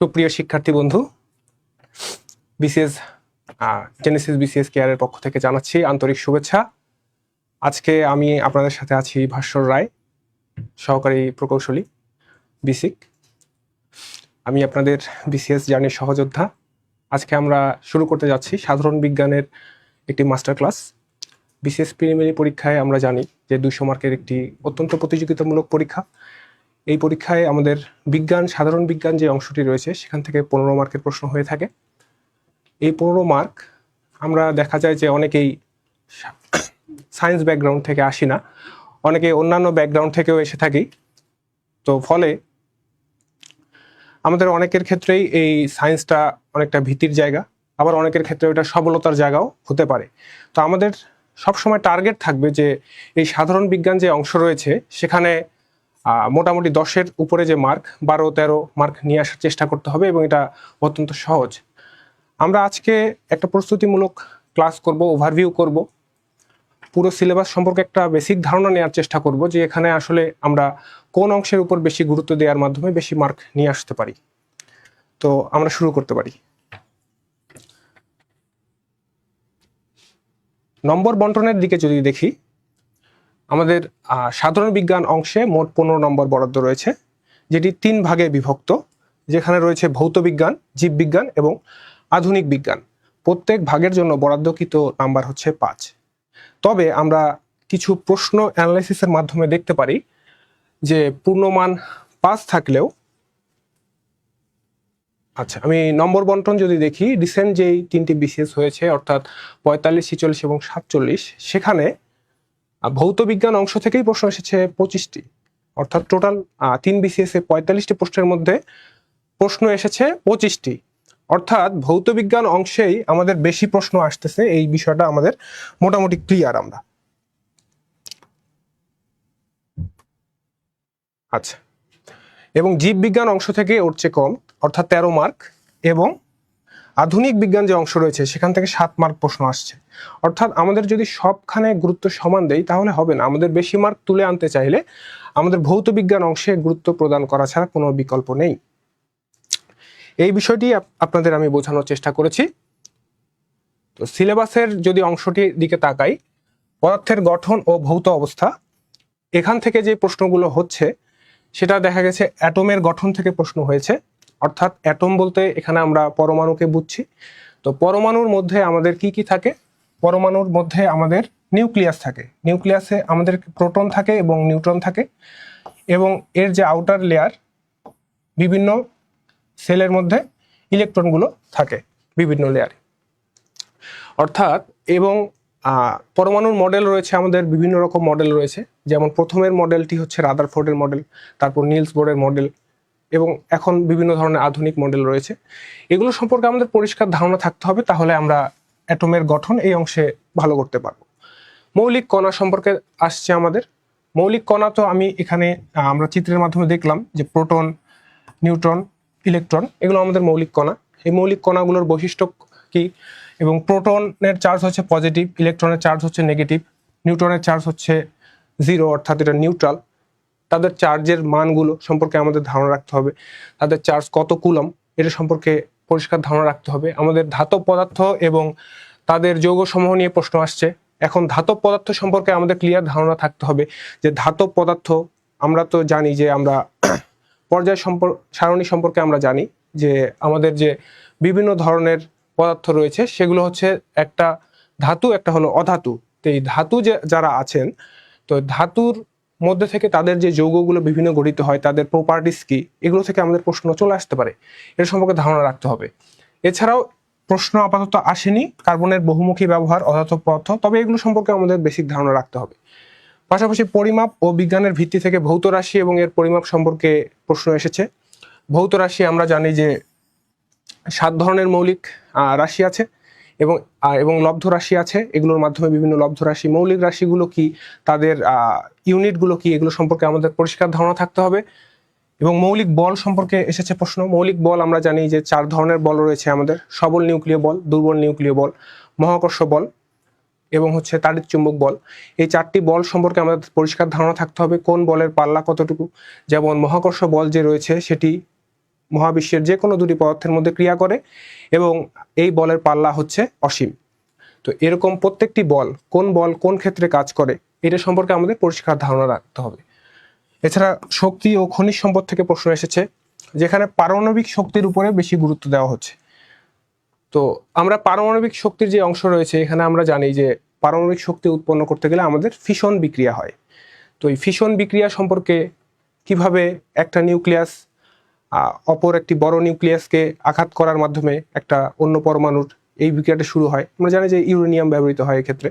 সুপ্রিয় শিক্ষার্থী বন্ধু, বিসিএস জেনেসিস বিসিএস কেয়ারের পক্ষ থেকে জানাচ্ছি আন্তরিক শুভেচ্ছা। আজকে আমি আপনাদের সাথে আছি ভাস্বর রায়, সহকারী প্রকৌশলী বিসিক। আমি আপনাদের বিসিএস জার্নির সহযোদ্ধা। আজকে আমরা শুরু করতে যাচ্ছি সাধারণ বিজ্ঞানের একটি মাস্টার ক্লাস। বিসিএস প্রিলিমিনারি পরীক্ষায় আমরা জানি যে 200 মার্কের একটি অত্যন্ত প্রতিযোগিতামূলক পরীক্ষা। এই পরীক্ষায় আমাদের সাধারণ বিজ্ঞান যে অংশটি রয়েছে সেখান থেকে 15 মার্কের প্রশ্ন হয়ে থাকে। এই 15 মার্ক আমরা দেখা যায় যে অনেকেই সায়েন্স ব্যাকগ্রাউন্ড থেকে আসি না, অনেকে অন্যান্য ব্যাকগ্রাউন্ড থেকেও এসে থাকি। তো ফলে আমাদের অনেকের ক্ষেত্রেই এই সায়েন্সটা অনেকটা ভীতির জায়গা, আবার অনেকের ক্ষেত্রে এটা সফলতার জায়গাও হতে পারে। তো আমাদের সবসময় টার্গেট থাকবে যে এই সাধারণ বিজ্ঞান যে অংশ রয়েছে সেখানে মোটামুটি 10-এর উপরে যে মার্ক 12-13 মার্ক নিয়ে আসার চেষ্টা করতে হবে, এবং এটা অত্যন্ত সহজ। আমরা আজকে একটা প্রস্তুতিমূলক ক্লাস করব, ওভারভিউ করব, পুরো সিলেবাস সম্পর্কে একটা বেসিক ধারণা নেওয়ার চেষ্টা করব যে এখানে আসলে আমরা কোন অংশের উপর বেশি গুরুত্ব দেওয়ার মাধ্যমে বেশি মার্ক নিয়ে আসতে পারি। তো আমরা শুরু করতে পারি। নম্বর বন্টনের দিকে যদি দেখি, আমাদের সাধারণ বিজ্ঞান অংশে মোট 15 নম্বর বরাদ্দ রয়েছে, যেটি 3 ভাগে বিভক্ত, যেখানে রয়েছে ভৌত বিজ্ঞান, জীববিজ্ঞান এবং আধুনিক বিজ্ঞান। প্রত্যেক ভাগের জন্য বরাদ্দকৃত নাম্বার হচ্ছে 5। তবে আমরা কিছু প্রশ্ন অ্যানালাইসিসের মাধ্যমে দেখতে পারি যে পূর্ণমান 5 থাকলেও, আমি নম্বর বন্টন যদি দেখি, রিসেন্ট যেই 3টি বিসিএস হয়েছে অর্থাৎ 45, 46 এবং 47, সেখানে ভৌত বিজ্ঞান অংশ থেকেই প্রশ্ন এসেছে 25টি, অর্থাৎ টোটাল 3 বিসিএস এ 45টি প্রশ্নের মধ্যে প্রশ্ন এসেছে 25টি। অর্থাৎ ভৌত বিজ্ঞান অংশেই আমাদের বেশি প্রশ্ন আসতেছে, এই বিষয়টা আমাদের মোটামুটি ক্লিয়ার আমরা। আচ্ছা, এবং জীববিজ্ঞান অংশ থেকে ওর চেয়ে কম, অর্থাৎ 13 মার্ক, এবং আধুনিক বিজ্ঞান যে অংশ রয়েছে সেখান থেকে 7 মার্ক প্রশ্ন আসছে। অর্থাৎ আমাদের যদি সবখানে গুরুত্ব সমান দেই তাহলে হবে না। আমাদের বেশি মার্ক তুলে আনতে চাইলে আমাদের ভৌত বিজ্ঞান অংশে গুরুত্ব প্রদান করা ছাড়া কোনো বিকল্প নেই। এই বিষয়টি আপনাদের আমি বোঝানোর চেষ্টা করেছি। তো সিলেবাসের যদি অংশটির দিকে তাকাই, পদার্থের গঠন ও ভৌত অবস্থা, এখান থেকে যে প্রশ্নগুলো হচ্ছে সেটা দেখা গেছে অ্যাটমের গঠন থেকে প্রশ্ন হয়েছে। অর্থাৎ অ্যাটম বলতে এখানে আমরা পরমাণুকে বুঝছি। তো পরমাণুর মধ্যে আমাদের কি কি থাকে? পরমাণুর মধ্যে আমাদের নিউক্লিয়াস থাকে, নিউক্লিয়াসে আমাদের প্রোটন থাকে এবং নিউট্রন থাকে, এবং এর যে আউটার লেয়ার, বিভিন্ন সেলের মধ্যে ইলেকট্রনগুলো থাকে বিভিন্ন লেয়ারে। অর্থাৎ এবং পরমাণুর মডেল রয়েছে আমাদের, বিভিন্ন রকম মডেল রয়েছে। যেমন প্রথমের মডেলটি হচ্ছে রাদারফোর্ডের মডেল, তারপর নিলস বোরের মডেল, এবং এখন বিভিন্ন ধরনের আধুনিক মডেল রয়েছে। এগুলো সম্পর্কে আমাদের পরিষ্কার ধারণা থাকতে হবে, তাহলে আমরা অ্যাটমের গঠন এই অংশে ভালো করতে পারবো। মৌলিক কণা সম্পর্কে আসছে আমাদের। মৌলিক কণা তো আমি এখানে আমরা চিত্রের মাধ্যমে দেখলাম যে প্রোটন, নিউট্রন, ইলেকট্রন, এগুলো আমাদের মৌলিক কণা। এই মৌলিক কণাগুলোর বৈশিষ্ট্য কি? এবং প্রোটনের চার্জ হচ্ছে পজিটিভ, ইলেকট্রনের চার্জ হচ্ছে নেগেটিভ, নিউট্রনের চার্জ হচ্ছে 0, অর্থাৎ এটা নিউট্রাল। তাদের চার্জের মানগুলো সম্পর্কে আমাদের ধারণা রাখতে হবে। তাদের চার্জ কত কুলম, এটা সম্পর্কে পরিষ্কার ধারণা রাখতে হবে। আমাদের ধাতব পদার্থ এবং তাদের যৌগসমূহ নিয়ে প্রশ্ন আসছে। এখন ধাতব পদার্থ সম্পর্কে আমাদের ক্লিয়ার ধারণা থাকতে হবে যে ধাতব পদার্থ, আমরা তো জানি যে আমরা পর্যায় সারণী সম্পর্কে আমরা জানি যে আমাদের যে বিভিন্ন ধরনের পদার্থ রয়েছে সেগুলো হচ্ছে একটা ধাতু, একটা হলো অধাতু। তো এই ধাতু যারা আছেন, তো ধাতুর মধ্যে থেকে তাদের যে যৌগগুলো বিভিন্ন গঠিত হয়, তাদের প্রপার্টিস কি, এগুলো থেকে আমাদের প্রশ্ন চলে আসতে পারে। এর সম্পর্কে ধারণা রাখতে হবে। এছাড়াও প্রশ্ন আপাতত আসেনি কার্বনের বহুমুখী ব্যবহার, অধাতব পদার্থ, তবে এগুলো সম্পর্কে আমাদের বেসিক ধারণা রাখতে হবে। পাশাপাশি পরিমাপ ও বিজ্ঞানের ভিত্তি থেকে ভৌত রাশি এবং এর পরিমাপ সম্পর্কে প্রশ্ন এসেছে। ভৌত রাশি আমরা জানি যে 7 ধরনের মৌলিক রাশি আছে, এবং লব্ধ রাশি আছে। এগুলোর মাধ্যমে বিভিন্ন লব্ধ রাশি, মৌলিক রাশিগুলো কি, তাদের ইউনিটগুলো কি, এগুলো সম্পর্কে আমাদের পরিষ্কার ধারণা থাকতে হবে। এবং মৌলিক বল সম্পর্কে এসেছে প্রশ্ন। মৌলিক বল আমরা জানি যে 4 ধরনের বল রয়েছে আমাদের: সবল নিউক্লিয় বল, দুর্বল নিউক্লিয় বল, মহাকর্ষ বল এবং হচ্ছে তাড়িৎচুম্বক বল। এই 4টি বল সম্পর্কে আমাদের পরিষ্কার ধারণা থাকতে হবে। কোন বলের পাল্লা কতটুকু? যেমন মহাকর্ষ বল যে রয়েছে সেটি মহাবিশ্বের যে কোনো দুটি পদার্থের মধ্যে ক্রিয়া করে এবং এই বলের পাল্লা হচ্ছে অসীম। তো এরকম প্রত্যেকটি বল কোন ক্ষেত্রে কাজ করে এটা সম্পর্কে আমাদের পরিষ্কার ধারণা রাখতে হবে। এছাড়া শক্তি ও খনিজ সম্পদ থেকে প্রশ্ন এসেছে, যেখানে পারমাণবিক শক্তির উপরে বেশি গুরুত্ব দেওয়া হচ্ছে। তো আমরা পারমাণবিক শক্তির যে অংশ রয়েছে এখানে আমরা জানি যে পারমাণবিক শক্তি উৎপন্ন করতে গেলে আমাদের ফিশন বিক্রিয়া হয়। তো এই ফিশন বিক্রিয়া সম্পর্কে কিভাবে একটা নিউক্লিয়াস অপর একটি বড় নিউক্লিয়াসকে আঘাত করার মাধ্যমে একটা অন্য পরমাণুর এই বিক্রিয়াটা শুরু হয়, আমরা জানি যে ইউরেনিয়াম ব্যবহৃত হয় এক্ষেত্রে।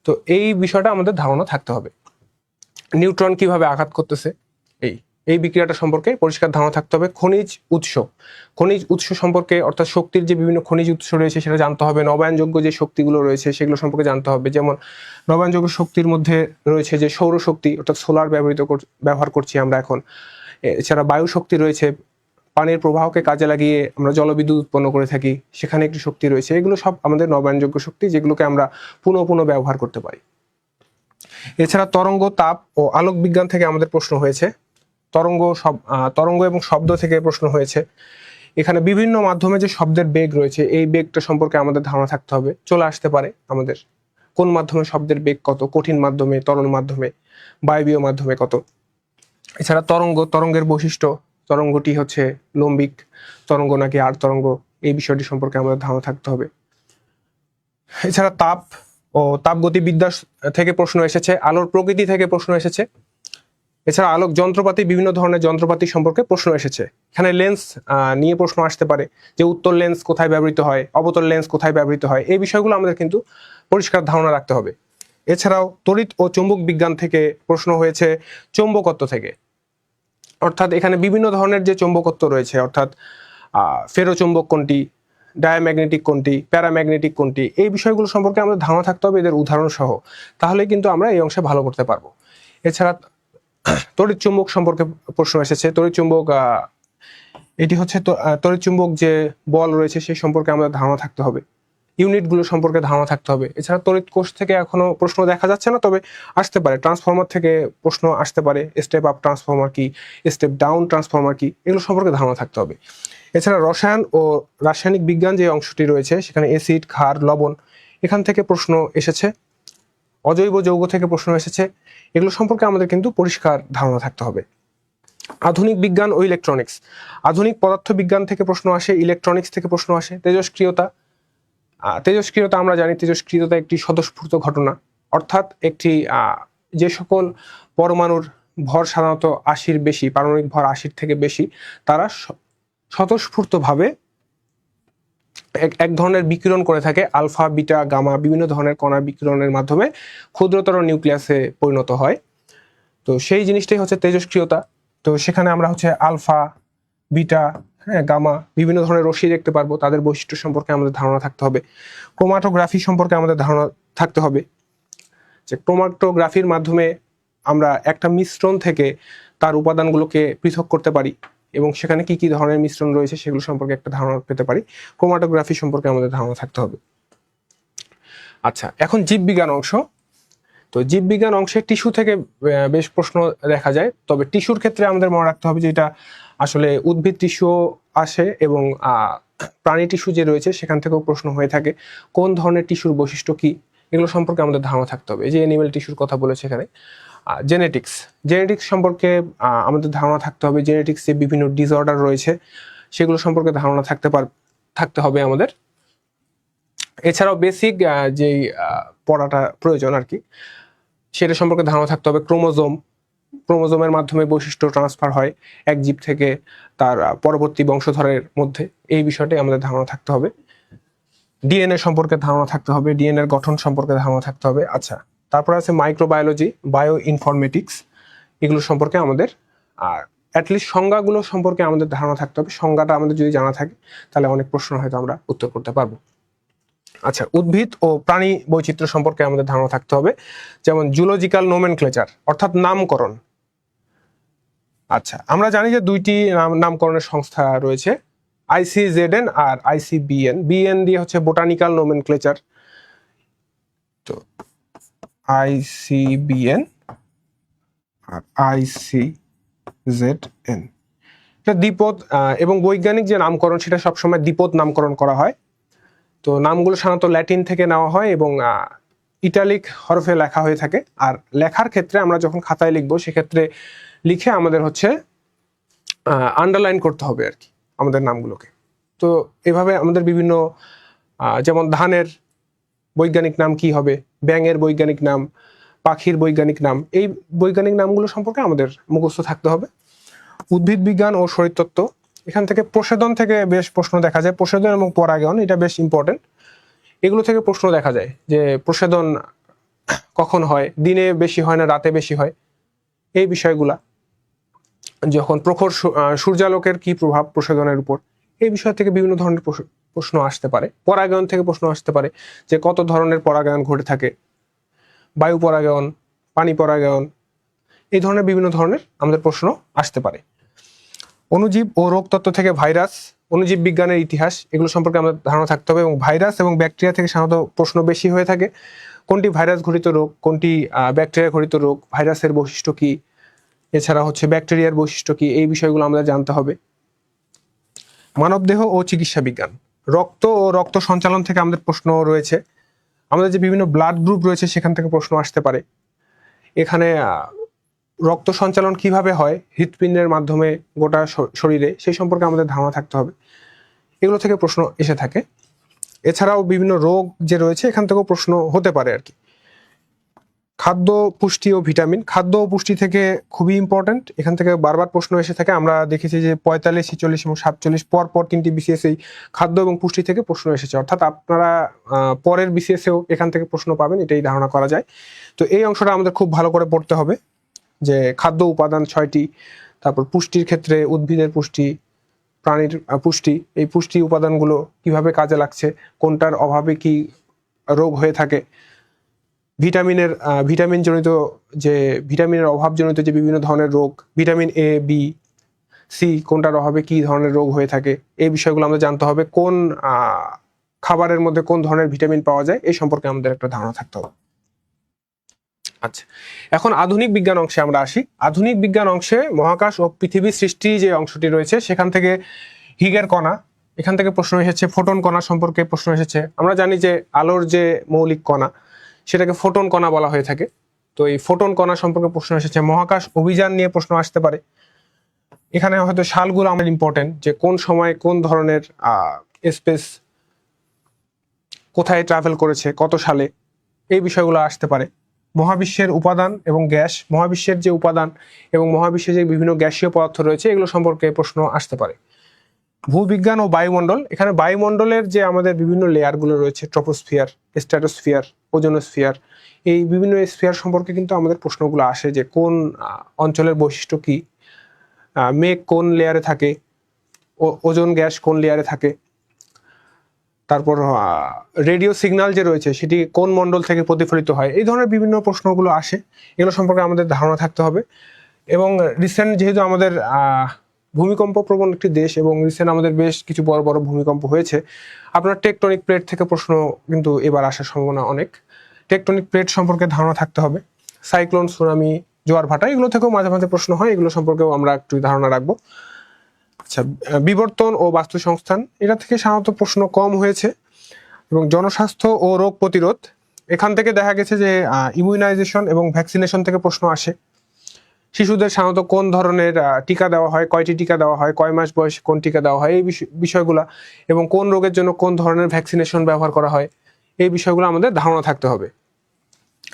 তো এই বিষয়টা আমাদের ধারণা থাকতে হবে। নিউট্রন কিভাবে আঘাত করতেছে এই বিক্রিয়াটা সম্পর্কে পরিষ্কার ধারণা থাকতে হবে। খনিজ উৎস সম্পর্কে, অর্থাৎ শক্তির যে বিভিন্ন খনিজ উৎস রয়েছে সেটা জানতে হবে। নবায়নযোগ্য যে শক্তিগুলো রয়েছে সেগুলো সম্পর্কে জানতে হবে। যেমন নবায়নযোগ্য শক্তির মধ্যে রয়েছে যে সৌরশক্তি, অর্থাৎ সোলার ব্যবহার করছি আমরা এখন। এছাড়া বায়ু শক্তি রয়েছে, পানির প্রবাহকে কাজে লাগিয়ে আমরা জলবিদ্যুৎ উৎপন্ন করে থাকি, সেখানে একটি শক্তি রয়েছে। এগুলো সব আমাদের নবায়নযোগ্য শক্তি, যেগুলোকে আমরা পুনঃ ব্যবহার করতে পারি। এছাড়া তরঙ্গ, তাপ ও আলোক বিজ্ঞান থেকে আমাদের প্রশ্ন হয়েছে। তরঙ্গ এবং শব্দ থেকে প্রশ্ন হয়েছে। এখানে বিভিন্ন মাধ্যমে যে শব্দের বেগ রয়েছে এই বেগটা সম্পর্কে আমাদের ধারণা থাকতে হবে। চলে আসতে পারে আমাদের কোন মাধ্যমে শব্দের বেগ কত, কঠিন মাধ্যমে, তরল মাধ্যমে, বায়বীয় মাধ্যমে কত। এছাড়া তরঙ্গের বৈশিষ্ট্য, তরঙ্গটি হচ্ছে লম্বিক তরঙ্গ নাকি আর তরঙ্গ, এই বিষয়টি সম্পর্কে আমাদের ধারণা থাকতে হবে। এছাড়া তাপ ও তাপগতিবিদ্যা থেকে প্রশ্ন এসেছে, আলোর প্রকৃতি থেকে প্রশ্ন এসেছে। এছাড়া আলোক যন্ত্রপাতি, বিভিন্ন ধরনের যন্ত্রপাতি সম্পর্কে প্রশ্ন এসেছে। এখানে লেন্স নিয়ে প্রশ্ন আসতে পারে, যে উত্তল লেন্স কোথায় ব্যবহৃত হয়, অবতল লেন্স কোথায় ব্যবহৃত হয়, এই বিষয়গুলো আমাদের কিন্তু পরিষ্কার ধারণা রাখতে হবে। এছাড়াও তড়িৎ ও চুম্বক বিজ্ঞান থেকে প্রশ্ন হয়েছে চৌম্বকত্ব থেকে, অর্থাৎ এখানে বিভিন্ন ধরনের যে চৌম্বকত্ব রয়েছে, অর্থাৎ ফেরোচুম্বক কোনটি, ডায়াম্যাগনেটিক কোনটি, প্যারাম্যাগনেটিক কোনটি, এই বিষয়গুলো সম্পর্কে আমাদের ধারণা থাকতে হবে এদের উদাহরণ সহ। তাহলে কিন্তু আমরা এই অংশে ভালো করতে পারবো। এছাড়া তড়িৎ চুম্বক সম্পর্কে প্রশ্ন এসেছে। তড়িৎ চুম্বক এটি হচ্ছে তড়িৎ চুম্বক যে বল রয়েছে সেই সম্পর্কে আমাদের ধারণা থাকতে হবে, ইউনিটগুলো সম্পর্কে ধারণা থাকতে হবে। এছাড়া তড়িৎ কোষ থেকে এখনো প্রশ্ন দেখা যাচ্ছে না, তবে আসতে পারে। ট্রান্সফরমার থেকে প্রশ্ন আসতে পারে, স্টেপ আপ ট্রান্সফরমার কি, স্টেপ ডাউন ট্রান্সফরমার কি, এগুলো সম্পর্কে ধারণা থাকতে হবে। এছাড়া রসায়ন ও রাসায়নিক বিজ্ঞান যে অংশটি রয়েছে সেখানে অ্যাসিড, ক্ষার, লবণ, এখান থেকে প্রশ্ন এসেছে। অজৈব যৌগ থেকে প্রশ্ন এসেছে। এগুলো সম্পর্কে আমাদের কিন্তু পরিষ্কার ধারণা থাকতে হবে। আধুনিক বিজ্ঞান ও ইলেকট্রনিক্স, আধুনিক পদার্থ বিজ্ঞান থেকে প্রশ্ন আসে, ইলেকট্রনিক্স থেকে প্রশ্ন আসে। তেজস্ক্রিয়তা আমরা জানি, তেজস্ক্রিয়তা একটি স্বতঃস্ফূর্ত ঘটনা, অর্থাৎ একটি যে সকল পরমাণুর ভর সাধারণত ৮০-র বেশি, পারমাণবিক ভর ৮০-র থেকে বেশি, তারা স্বতঃস্ফূর্তভাবে এক ধরনের বিকিরণ করে থাকে, আলফা, বিটা, গামা, বিভিন্ন ধরনের কণার বিকিরণের মাধ্যমে ক্ষুদ্রতর নিউক্লিয়াসে পরিণত হয়। তো সেই জিনিসটাই হচ্ছে তেজস্ক্রিয়তা। তো সেখানে আমরা হচ্ছে আলফা, বিটা, গামা, বিভিন্ন ধরনের রশ্মি দেখতে পারবো, তাদের বৈশিষ্ট্য সম্পর্কে আমাদের ধারণা থাকতে হবে। ক্রোমাটোগ্রাফি সম্পর্কে আমাদের ধারণা থাকতে হবে, যে ক্রোমাটোগ্রাফির মাধ্যমে আমরা একটা মিশ্রণ থেকে তার উপাদানগুলোকে পৃথক করতে পারি এবং সেখানে কি কি ধরনের মিশ্রণ রয়েছে সেগুলো সম্পর্কে একটা ধারণা পেতে পারি। ক্রোমাটোগ্রাফি সম্পর্কে আমাদের ধারণা থাকতে হবে। আচ্ছা, এখন জীববিজ্ঞান অংশ। তো জীববিজ্ঞান অংশে টিস্যু থেকে বেশ প্রশ্ন দেখা যায়, তবে টিস্যুর ক্ষেত্রে আমাদের মনে রাখতে হবে যে এটা আসলে উদ্ভিদ টিস্যু আসে এবং প্রাণী টিস্যু যে রয়েছে সেখান থেকেও প্রশ্ন হয়ে থাকে। কোন ধরনের টিস্যুর বৈশিষ্ট্য কি, এগুলো সম্পর্কে আমাদের ধারণা থাকতে হবে। এই যে অ্যানিমেল টিস্যুর কথা বলেছে এখানে। জেনেটিক্স সম্পর্কে আমাদের ধারণা থাকতে হবে। জেনেটিক্সে বিভিন্ন ডিসঅর্ডার রয়েছে, সেগুলো সম্পর্কে ধারণা থাকতে হবে আমাদের। এছাড়াও বেসিক যেই পড়াটা প্রয়োজন আর কি, সেটা সম্পর্কে ধারণা থাকতে হবে। ক্রোমোজোমের মাধ্যমে বৈশিষ্ট্য ট্রান্সফার হয় এক জীব থেকে তার পরবর্তী বংশধরের মধ্যে, এই বিষয়টাই আমাদের ধারণা থাকতে হবে। ডিএনএ সম্পর্কে ধারণা থাকতে হবে, ডিএনএর গঠন সম্পর্কে ধারণা থাকতে হবে। আচ্ছা, তারপর আছে মাইক্রোবায়োলজি, বায়ো ইনফরমেটিক্স, এগুলো সম্পর্কে আমাদের অ্যাটলিস্ট সংজ্ঞাগুলো সম্পর্কে আমাদের ধারণা থাকতে হবে। সংজ্ঞাটা আমাদের যদি জানা থাকে তাহলে অনেক প্রশ্ন হয়তো আমরা উত্তর করতে পারবো। আচ্ছা, উদ্ভিদ ও প্রাণী বৈচিত্র্য সম্পর্কে আমাদের ধারণা থাকতে হবে, যেমন জুলজিক্যাল নোমেনক্লেচার, অর্থাৎ নামকরণ। আচ্ছা, আমরা জানি যে দুইটি নামকরণের সংস্থা রয়েছে, ICZN আর ICBN। বিএন দিয়ে হচ্ছে বোটানিক্যাল নোমেনক্লেচার, তো ICBN আর ICZN, দ্বিপদ এবং বৈজ্ঞানিক যে নামকরণ সেটা সবসময় দ্বিপদ নামকরণ করা হয়। তো নামগুলো সাধারণত ল্যাটিন থেকে নেওয়া হয় এবং ইটালিক হরফে লেখা হয়ে থাকে। আর লেখার ক্ষেত্রে আমরা যখন খাতায় লিখবো সেক্ষেত্রে লিখে আমাদের হচ্ছে আন্ডারলাইন করতে হবে আর কি আমাদের নামগুলোকে। তো এভাবে আমাদের বিভিন্ন যেমন ধানের বৈজ্ঞানিক নাম কি হবে, ব্যাঙের বৈজ্ঞানিক নাম, পাখির বৈজ্ঞানিক নাম, এই বৈজ্ঞানিক নামগুলো সম্পর্কে আমাদের মুখস্থ থাকতে হবে। উদ্ভিদ বিজ্ঞান ও শরীরতত্ত্ব, এখান থেকে প্রসাধন থেকে বেশ প্রশ্ন দেখা যায়। প্রসাধন এবং পরাগায়ন এটা বেশ ইম্পর্টেন্ট। এগুলো থেকে প্রশ্ন দেখা যায় যে প্রসাধন কখন হয়, দিনে বেশি হয় না রাতে বেশি হয়, এই বিষয়গুলা। যখন প্রখর সূর্যালোকের কি প্রভাব প্রসাধনের উপর, এই বিষয় থেকে বিভিন্ন ধরনের প্রশ্ন আসতে পারে। পরাগায়ন থেকে প্রশ্ন আসতে পারে যে কত ধরনের পরাগায়ন ঘটে থাকে, বায়ু পরাগায়ন, পানি পরাগায়ন, এই ধরনের বিভিন্ন ধরনের আমাদের প্রশ্ন আসতে পারে। অণুজীব ও রোগতত্ত্ব থেকে ভাইরাস, অণুজীব বিজ্ঞানের ইতিহাস, এগুলো সম্পর্কে আমাদের ধারণা থাকতে হবে। এবং ভাইরাস এবং ব্যাকটেরিয়া থেকে সাধারণত প্রশ্ন বেশি হয়ে থাকে। কোনটি ভাইরাস ঘটিত রোগ, কোনটি ব্যাকটেরিয়া ঘটিত রোগ, ভাইরাসের বৈশিষ্ট্য কি, এছাড়া হচ্ছে ব্যাকটেরিয়ার বৈশিষ্ট্য কি, এই বিষয়গুলো আমাদের জানতে হবে। মানবদেহ ও চিকিৎসা বিজ্ঞান, রক্ত ও রক্ত সঞ্চালন থেকে আমাদের প্রশ্ন রয়েছে। আমাদের যে বিভিন্ন ব্লাড গ্রুপ রয়েছে সেখান থেকে প্রশ্ন আসতে পারে। এখানে রক্ত সঞ্চালন কিভাবে হয় হৃৎপিণ্ডের মাধ্যমে গোটা শরীরে, সেই সম্পর্কে আমাদের ধারণা থাকতে হবে। এগুলো থেকে প্রশ্ন এসে থাকে। এছাড়াও বিভিন্ন রোগ যে রয়েছে এখান থেকেও প্রশ্ন হতে পারে আর কি। খাদ্য, পুষ্টি ও ভিটামিন, খাদ্য ও পুষ্টি থেকে খুবই ইম্পর্টেন্ট, এখান থেকে বারবার প্রশ্ন এসে থাকে। আমরা দেখেছি যে 45, 46 এবং 47 পর তিনটি বিসিএস এই খাদ্য এবং পুষ্টি থেকে প্রশ্ন এসেছে। অর্থাৎ আপনারা পরের বিসিএসেও এখান থেকে প্রশ্ন পাবেন, এটাই ধারণা করা যায়। তো এই অংশটা আমাদের খুব ভালো করে পড়তে হবে যে খাদ্য উপাদান 6টি, তারপর পুষ্টির ক্ষেত্রে উদ্ভিদের পুষ্টি, প্রাণীর পুষ্টি, এই পুষ্টি উপাদানগুলো কিভাবে কাজে লাগছে, কোনটার অভাবে কি রোগ হয়ে থাকে, ভিটামিন জনিত যে ভিটামিনের অভাবজনিত যে বিভিন্ন ধরনের রোগ, ভিটামিন এ, বি, সি কোনটার অভাবে কি ধরনের রোগ হয়ে থাকে, এই বিষয়গুলো আমাদের জানতে হবে। কোন খাবারের মধ্যে কোন ধরনের ভিটামিন পাওয়া যায়, এই সম্পর্কে আমাদের একটা ধারণা থাকতে হবে। আচ্ছা, এখন আধুনিক বিজ্ঞান অংশে আমরা আসি। আধুনিক বিজ্ঞান অংশে মহাকাশ ও পৃথিবী সৃষ্টি যে অংশটি রয়েছে সেখান থেকে হিগের কণা, এখান থেকে প্রশ্ন এসেছে। ফোটন কণা সম্পর্কে প্রশ্ন এসেছে। আমরা জানি যে আলোর যে মৌলিক কণা সেটাকে ফোটন কণা বলা হয়ে থাকে। তো এই ফোটন কণা সম্পর্কে প্রশ্ন এসেছে। মহাকাশ অভিযান নিয়ে প্রশ্ন আসতে পারে। এখানে হয়তো সালগুলো আমাদের ইম্পর্টেন্ট, যে কোন সময় কোন ধরনের স্পেস কোথায় ট্রাভেল করেছে, কত সালে, এই বিষয়গুলো আসতে পারে। মহাবিশ্বের উপাদান এবং গ্যাস, মহাবিশ্বের যে উপাদান এবং মহাবিশ্বে যে বিভিন্ন গ্যাসীয় পদার্থ রয়েছে এগুলো সম্পর্কে প্রশ্ন আসতে পারে। ভূবিজ্ঞান ও বায়ুমণ্ডল, এখানে বায়ুমণ্ডলের যে আমাদের বিভিন্ন লেয়ারগুলো রয়েছে, ট্রপোস্ফিয়ার, স্ট্র্যাটোস্ফিয়ার, ওজোনোস্ফিয়ার, এই বিভিন্ন স্ফিয়ার সম্পর্কে কিন্তু আমাদের প্রশ্নগুলো আসে যে কোন অঞ্চলের বৈশিষ্ট্য কি, মেঘ কোন লেয়ারে থাকে, ওজোন গ্যাস কোন লেয়ারে থাকে, তারপর রেডিও সিগন্যাল যে রয়েছে সেটি কোন মণ্ডল থেকে প্রতিফলিত হয়, এই ধরনের বিভিন্ন প্রশ্নগুলো আসে। এগুলো সম্পর্কে আমাদের ধারণা থাকতে হবে। এবং রিসেন্ট যেহেতু আমাদের ভূমিকম্প প্রবণ একটি দেশ এবং রিসেন্ট আমাদের বেশ কিছু বড় বড় ভূমিকম্প হয়েছে, আপনার টেকটনিক প্লেট থেকে প্রশ্ন কিন্তু এবার আসার সম্ভাবনা অনেক। টেকটনিক প্লেট সম্পর্কে ধারণা থাকতে হবে। সাইক্লোন, সুনামি, জোয়ার ভাটা, এগুলো থেকেও মাঝে মাঝে প্রশ্ন হয়, এগুলো সম্পর্কেও আমরা একটু ধারণা রাখবো। আচ্ছা, বিবর্তন ও বাস্তু সংস্থান, এটা থেকে সাধারণত প্রশ্ন কম হয়েছে। এবং জনস্বাস্থ্য ও রোগ প্রতিরোধ, এখান থেকে দেখা গেছে যে ইমিউনাইজেশন এবং ভ্যাকসিনেশন থেকে প্রশ্ন আসে। শিশুদের সাধারণত কোন ধরনের টিকা দেওয়া হয়, কয়টি টিকা দেওয়া হয়, কয় মাস বয়সে কোন টিকা দেওয়া হয়, এই বিষয়গুলো, এবং কোন রোগের জন্য কোন ধরনের ভ্যাকসিনেশন ব্যবহার করা হয়, এই বিষয়গুলো আমাদের ধারণা থাকতে হবে।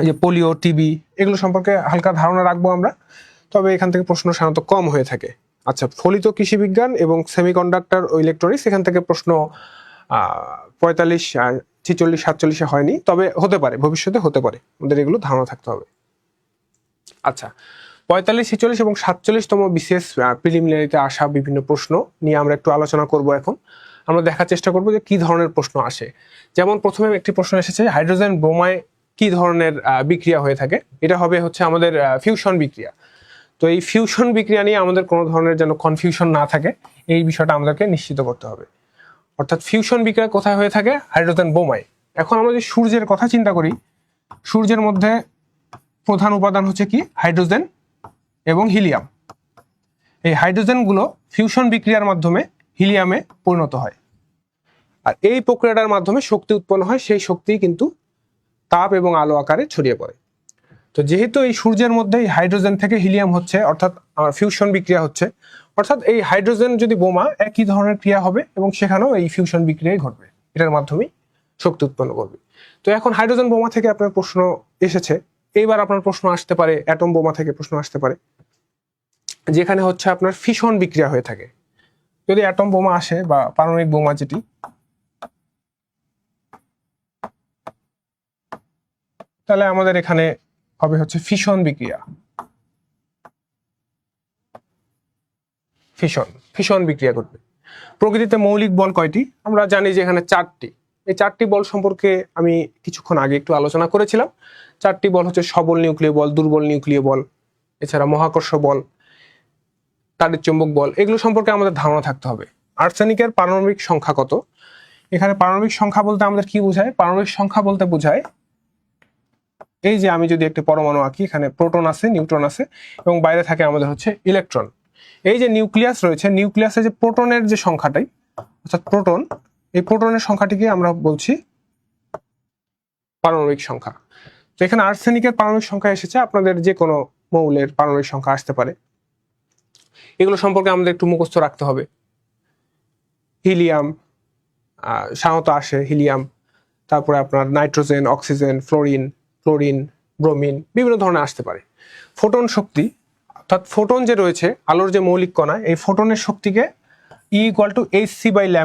এই যে পোলিও, টিবি, এগুলো সম্পর্কে হালকা ধারণা রাখবো আমরা, তবে এখান থেকে প্রশ্ন সাধারণত কম হয়ে থাকে। আচ্ছা, ফলিত কৃষি বিজ্ঞান এবং সেমিকন্ডাক্টর ও ইলেকট্রনিক্স, এখান থেকে প্রশ্ন 45, 46, 47 হয়নি, তবে হতে পারে, ভবিষ্যতে হতে পারে, আমাদের এগুলো ধারণা থাকতে হবে। আচ্ছা, 45, 46 এবং 47তম বিসিএস প্রিলিমিনারিতে আসা বিভিন্ন প্রশ্ন নিয়ে আমরা একটু আলোচনা করব। এখন আমরা দেখার চেষ্টা করব যে কি ধরনের প্রশ্ন আসে। যেমন প্রথমে একটি প্রশ্ন এসেছে, হাইড্রোজেন ব্রোমায় কি ধরনের বিক্রিয়া হয়ে থাকে, এটা হবে হচ্ছে আমাদের ফিউশন বিক্রিয়া। তো এই ফিউশন বিক্রিয়া নিয়ে আমাদের কোনো ধরনের যেন কনফিউশন না থাকে, এই বিষয়টা আমাদেরকে নিশ্চিত করতে হবে। অর্থাৎ ফিউশন বিক্রিয়া কোথায় হয়ে থাকে, হাইড্রোজেন বোমায়। এখন আমরা যদি সূর্যের কথা চিন্তা করি, সূর্যের মধ্যে প্রধান উপাদান হচ্ছে কি, হাইড্রোজেন এবং হিলিয়াম। এই হাইড্রোজেনগুলো ফিউশন বিক্রিয়ার মাধ্যমে হিলিয়ামে পরিণত হয়, আর এই প্রক্রিয়াটার মাধ্যমে শক্তি উৎপন্ন হয়, সেই শক্তি কিন্তু তাপ এবং আলো আকারে ছড়িয়ে পড়ে। তো যেহেতু এই সূর্যের মধ্যে হাইড্রোজেন থেকে হিলিয়াম হচ্ছে, অর্থাৎ ফিউশন বিক্রিয়া হচ্ছে, অর্থাৎ এই হাইড্রোজেন যদি বোমা, একই ধরনের ক্রিয়া হবে এবং সেখানেও এই ফিউশন বিক্রিয়াই ঘটবে, এটার মাধ্যমেই শক্তি উৎপন্ন করবে। তো এখন হাইড্রোজেন বোমা থেকে আপনার প্রশ্ন এসেছে, এইবার আপনার প্রশ্ন আসতে পারে অ্যাটম বোমা থেকে প্রশ্ন আসতে পারে, যেখানে হচ্ছে আপনার ফিশন বিক্রিয়া হয়ে থাকে। যদি অ্যাটম বোমা আসে বা পারমাণবিক বোমা যেটি, তাহলে আমাদের এখানে হবে হচ্ছে ফিশন বিক্রিয়া। ফিশন বিক্রিয়া ঘটবে। প্রকৃতিতে মৌলিক বল কয়টি? আমরা জানি যে এখানে 4টি। এই 4টি বল সম্পর্কে আমি কিছুক্ষণ আগে একটু আলোচনা করেছিলাম। 4টি বল হচ্ছে সবল নিউক্লিয় বল, দুর্বল নিউক্লিয় বল, এছাড়া মহাকর্ষ বল, তাড়িৎ চুম্বক বল, এগুলো সম্পর্কে আমাদের ধারণা থাকতে হবে। আর্সেনিকের পারমাণবিক সংখ্যা কত? এখানে পারমাণবিক সংখ্যা বলতে আমাদের কি বোঝায়? পারমাণবিক সংখ্যা বলতে বোঝায় এই যে আমি যদি একটা পরমাণু আঁকি, এখানে প্রোটন আছে, নিউট্রন আছে এবং বাইরে থাকে আমাদের হচ্ছে ইলেকট্রন। এই যে নিউক্লিয়াস রয়েছে, নিউক্লিয়াসে যে প্রোটনের যে সংখ্যাটাই, অর্থাৎ প্রোটন, এই প্রোটনের সংখ্যাটিকে আমরা বলছি পারমাণবিক সংখ্যা। তো এখানে আর্সেনিকের পারমাণবিক সংখ্যা এসেছে, আপনাদের যে কোনো মৌলের পারমাণবিক সংখ্যা আসতে পারে। এগুলো সম্পর্কে আমাদের একটু মুখস্থ রাখতে হবে। হিলিয়াম সাধারণত আসে, হিলিয়াম, তারপরে আপনার nitrogen, oxygen, fluorine, chlorine, bromine, বিভিন্ন ধরনের আসতে পারে। ফোটন শক্তি, অর্থাৎ ফোটন যে রয়েছে, আলোর যে মৌলিক কণা, এই ফোটনের শক্তিকে E=hc/λ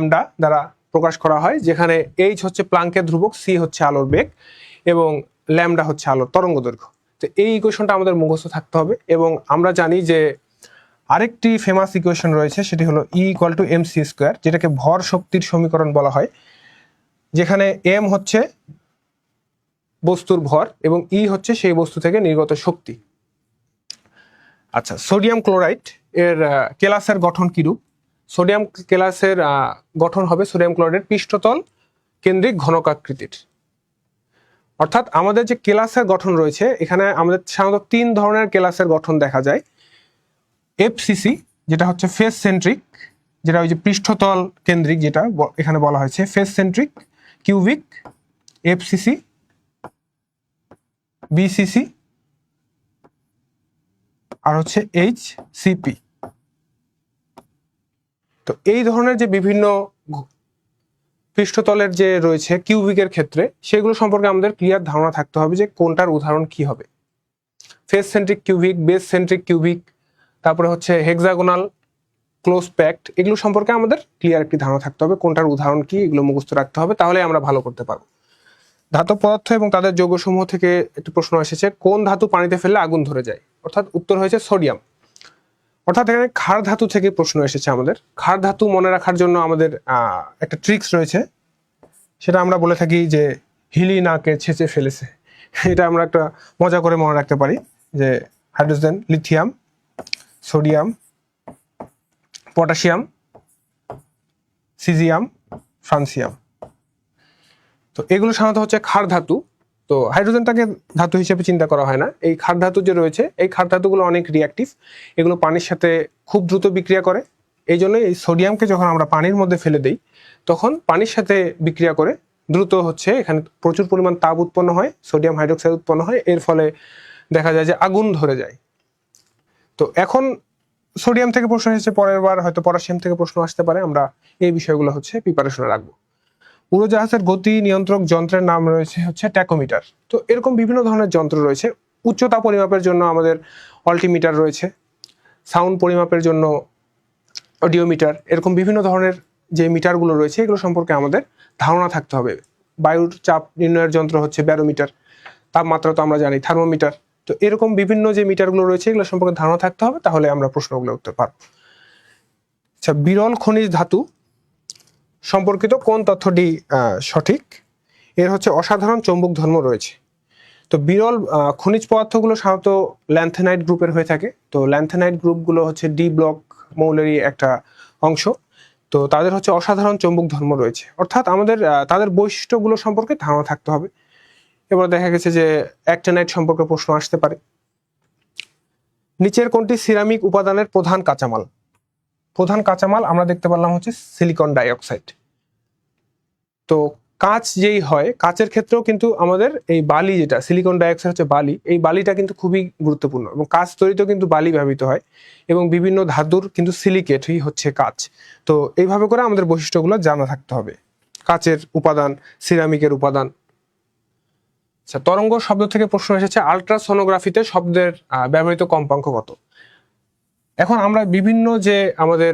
দ্বারা প্রকাশ করা হয়, যেখানে h হচ্ছে প্লাঙ্কের ধ্রুবক, c হচ্ছে আলোর বেগ এবং ল্যামডা হচ্ছে আলোর তরঙ্গ দৈর্ঘ্য। তো এই ইকুয়েশনটা আমাদের মুখস্থ থাকতে হবে। এবং আমরা জানি যে আরেকটি ফেমাস ইকুয়েশন রয়েছে, সেটি হলো E=mc², যেটাকে ভর শক্তির সমীকরণ বলা হয়, যেখানে m হচ্ছে বস্তুর ভর এবং E হচ্ছে সেই বস্তু থেকে নির্গত শক্তি। আচ্ছা, সোডিয়াম ক্লোরাইড এর কেলাসের গঠন কিরূপ? সোডিয়াম কেলাসের গঠন হবে সোডিয়াম ক্লোরাইডের পৃষ্ঠতল কেন্দ্রিক ঘনকাকৃতির। অর্থাৎ আমাদের যে কেলাসের গঠন রয়েছে, এখানে আমাদের সাধারণত 3 ধরনের কেলাসের গঠন দেখা যায়। এফসিসি, যেটা হচ্ছে ফেস সেন্ট্রিক, যেটা ওই যে পৃষ্ঠতল কেন্দ্রিক, যেটা এখানে বলা হয়েছে face centric, cubic, FCC, BCC, আর হচ্ছে এইচসিপি। তো এই ধরনের যে বিভিন্ন পৃষ্ঠতলের যে রয়েছে কিউবিকের ক্ষেত্রে, সেগুলো সম্পর্কে আমাদের ক্লিয়ার ধারণা থাকতে হবে যে কোনটার উদাহরণ কি হবে। Face centric cubic, base centric cubic, তারপরে হচ্ছে হেক্সাগোনাল, ক্লোজ প্যাক্ট, এগুলো সম্পর্কে আমাদের ক্লিয়ার একটি ধারণা থাকতে হবে, কোনটার উদাহরণ কি, এগুলো মুখস্থ রাখতে হবে, তাহলে আমরা ভালো করতে পারবো। ধাতব পদার্থ এবং তাদের যৌগসমূহ থেকে একটি প্রশ্ন এসেছে, কোন ধাতু পানিতে ফেললে আগুন ধরে যায়? অর্থাৎ উত্তর হয়েছে সোডিয়াম। অর্থাৎ এখানে ক্ষার ধাতু থেকে প্রশ্ন এসেছে আমাদের। ক্ষার ধাতু মনে রাখার জন্য আমাদের একটা ট্রিক্স রয়েছে, সেটা আমরা বলে থাকি যে হিলি নাকে ছেঁচে ফেলেছে। এটা আমরা একটা মজা করে মনে রাখতে পারি যে hydrogen, lithium, sodium, potassium, caesium, francium. তো এগুলো সাধারণত হচ্ছে ক্ষার ধাতু। তো হাইড্রোজেনটাকে ধাতু হিসেবে চিন্তা করা হয় না। এই ক্ষার ধাতু যে রয়েছে, এই ক্ষার ধাতুগুলো অনেক রিঅ্যাক্টিভ, এগুলো পানির সাথে খুব দ্রুত বিক্রিয়া করে। এই জন্য এই সোডিয়ামকে যখন আমরা পানির মধ্যে ফেলে দিই, তখন পানির সাথে বিক্রিয়া করে দ্রুত হচ্ছে এখানে প্রচুর পরিমাণ তাপ উৎপন্ন হয়, সোডিয়াম হাইড্রোক্সাইড উৎপন্ন হয়, এর ফলে দেখা যায় যে আগুন ধরে যায়। তো এখন সোডিয়াম থেকে প্রশ্ন এসেছে, পরের বার হয়তো পটাশিয়াম থেকে প্রশ্ন আসতে পারে, আমরা এই বিষয়গুলো হচ্ছে প্রিপারেশনে রাখবো। উড়োজাহাজের গতি নিয়ন্ত্রক যন্ত্রের নাম রয়েছে হচ্ছে ট্যাকোমিটার। তো এরকম বিভিন্ন ধরনের যন্ত্র রয়েছে। উচ্চতা পরিমাপের জন্য আমাদের অল্টিমিটার রয়েছে, সাউন্ড পরিমাপের জন্য অডিওমিটার, এরকম বিভিন্ন ধরনের যে মিটারগুলো রয়েছে, এগুলো সম্পর্কে আমাদের ধারণা থাকতে হবে। বায়ুর চাপ নির্ণয়ের যন্ত্র হচ্ছে ব্যারোমিটার, তাপমাত্রা তো আমরা জানি থার্মোমিটার। তো এরকম বিভিন্ন যে মিটারগুলো রয়েছে, এগুলো সম্পর্কে ধারণা থাকতে হবে, তাহলে আমরা প্রশ্নগুলো উত্তর পারব। আচ্ছা, বিরল খনিজ ধাতু সম্পর্কিত কোন তথ্যটি সঠিক? এর হচ্ছে অসাধারণ চৌম্বক ধর্ম রয়েছে। তো বিরল খনিজ পদার্থগুলো সাধারণত ল্যান্থেনাইট গ্রুপের হয়ে থাকে। তো ল্যান্থেনাইট গ্রুপগুলো হচ্ছে ডি ব্লক মৌলেরই একটা অংশ। তো তাদের হচ্ছে অসাধারণ চৌম্বক ধর্ম রয়েছে, অর্থাৎ আমাদের তাদের বৈশিষ্ট্যগুলো সম্পর্কে ধারণা থাকতে হবে। এবার দেখা গেছে যে অ্যাক্টিনাইট সম্পর্কে প্রশ্ন আসতে পারে। নিচের কোনটি সিরামিক উপাদানের প্রধান কাঁচামাল? প্রধান কাঁচামাল আমরা দেখতে পারলাম হচ্ছে সিলিকন ডাইঅক্সাইড। তো কাঁচ যেই হয়, কাঁচের ক্ষেত্রেও কিন্তু আমাদের এই বালি, যেটা সিলিকন ডাইঅক্সাইড হচ্ছে বালি, এই বালিটা কিন্তু খুবই গুরুত্বপূর্ণ এবং কাঁচ তৈরিতেও কিন্তু বালি ব্যবহৃত হয় এবং বিভিন্ন ধাতুর কিন্তু সিলিকেটই হচ্ছে কাঁচ। তো এইভাবে করে আমাদের বৈশিষ্ট্যগুলো জানা থাকতে হবে, কাঁচের উপাদান, সিরামিকের উপাদান। আচ্ছা, তরঙ্গ শব্দ থেকে প্রশ্ন এসেছে আলট্রাসোনোগ্রাফিতে শব্দের ব্যবহৃত কম্পাঙ্ক কত? এখন আমরা বিভিন্ন যে আমাদের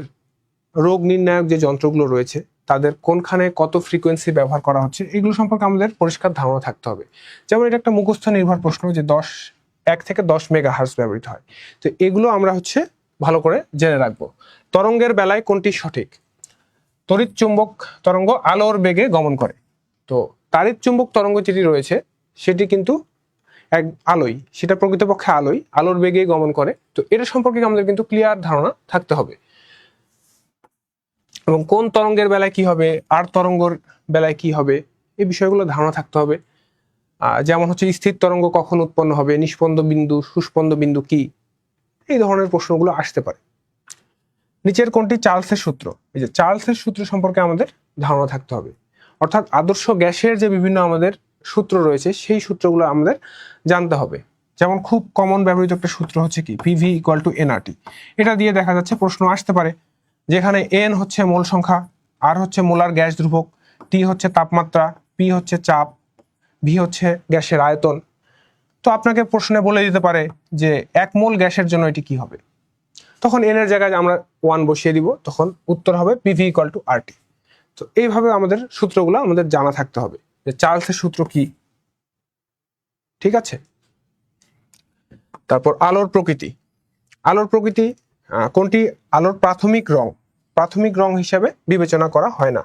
রোগ নির্ণায়ক যে যন্ত্রগুলো রয়েছে তাদের কোনখানে কত ফ্রিকোয়েন্সি ব্যবহার করা হচ্ছে এগুলো সম্পর্কে আমাদের পরিষ্কার ধারণা থাকতে হবে। যেমন এটা একটা মুখস্থ নির্ভর প্রশ্ন যে 1 থেকে 10 মেগাহার্টজ ব্যবহৃত হয়। তো এগুলো আমরা হচ্ছে ভালো করে জেনে রাখবো। তরঙ্গের বেলায় কোনটি সঠিক? তড়িৎ চুম্বক তরঙ্গ আলোর বেগে গমন করে। তো তাড়িৎ চুম্বক তরঙ্গ যেটি রয়েছে সেটি কিন্তু এক আলোই, সেটা প্রকৃতপক্ষে আলোর বেগে গমন করে। তো এটা সম্পর্কে আমাদের কিন্তু ক্লিয়ার ধারণা থাকতে হবে এবং কোন তরঙ্গের বেলায় কি হবে, আর তরঙ্গের বেলায় কি হবে, এই বিষয়গুলো ধারণা থাকতে হবে। যেমন হচ্ছে স্থির তরঙ্গ কখন উৎপন্ন হবে, নিষ্পন্দ বিন্দু, সুস্পন্দ বিন্দু কি, এই ধরনের প্রশ্নগুলো আসতে পারে। নিচের কোনটি চার্লসের সূত্র? এই যে চার্লসের সূত্র সম্পর্কে আমাদের ধারণা থাকতে হবে, অর্থাৎ আদর্শ গ্যাসের যে বিভিন্ন আমাদের সূত্র রয়েছে সেই সূত্রগুলো আমাদের জানতে হবে। যেমন খুব কমন ব্যবহৃত একটা সূত্র হচ্ছে কি, পিভি ইকুয়াল টু এনআরটি। এটা দিয়ে দেখা যাচ্ছে প্রশ্ন আসতে পারে, যেখানে এন হচ্ছে মোল সংখ্যা, আর হচ্ছে মোলার গ্যাস ধ্রুবক, টি হচ্ছে তাপমাত্রা, পি হচ্ছে চাপ, ভি হচ্ছে গ্যাসের আয়তন। তো আপনাকে প্রশ্নে বলে দিতে পারে যে 1 মোল গ্যাসের জন্য এটি কি হবে, তখন এন এর জায়গায় আমরা 1 বসিয়ে দিব, তখন উত্তর হবে পিভি ইকুয়াল টু আরটি। তো এইভাবে আমাদের সূত্রগুলো আমাদের জানা থাকতে হবে যে চার্লসের সূত্র কি। ঠিক আছে, তারপর আলোর প্রকৃতি। আলোর প্রকৃতি কোনটি আলোর প্রাথমিক রং হিসাবে বিবেচনা করা হয় না?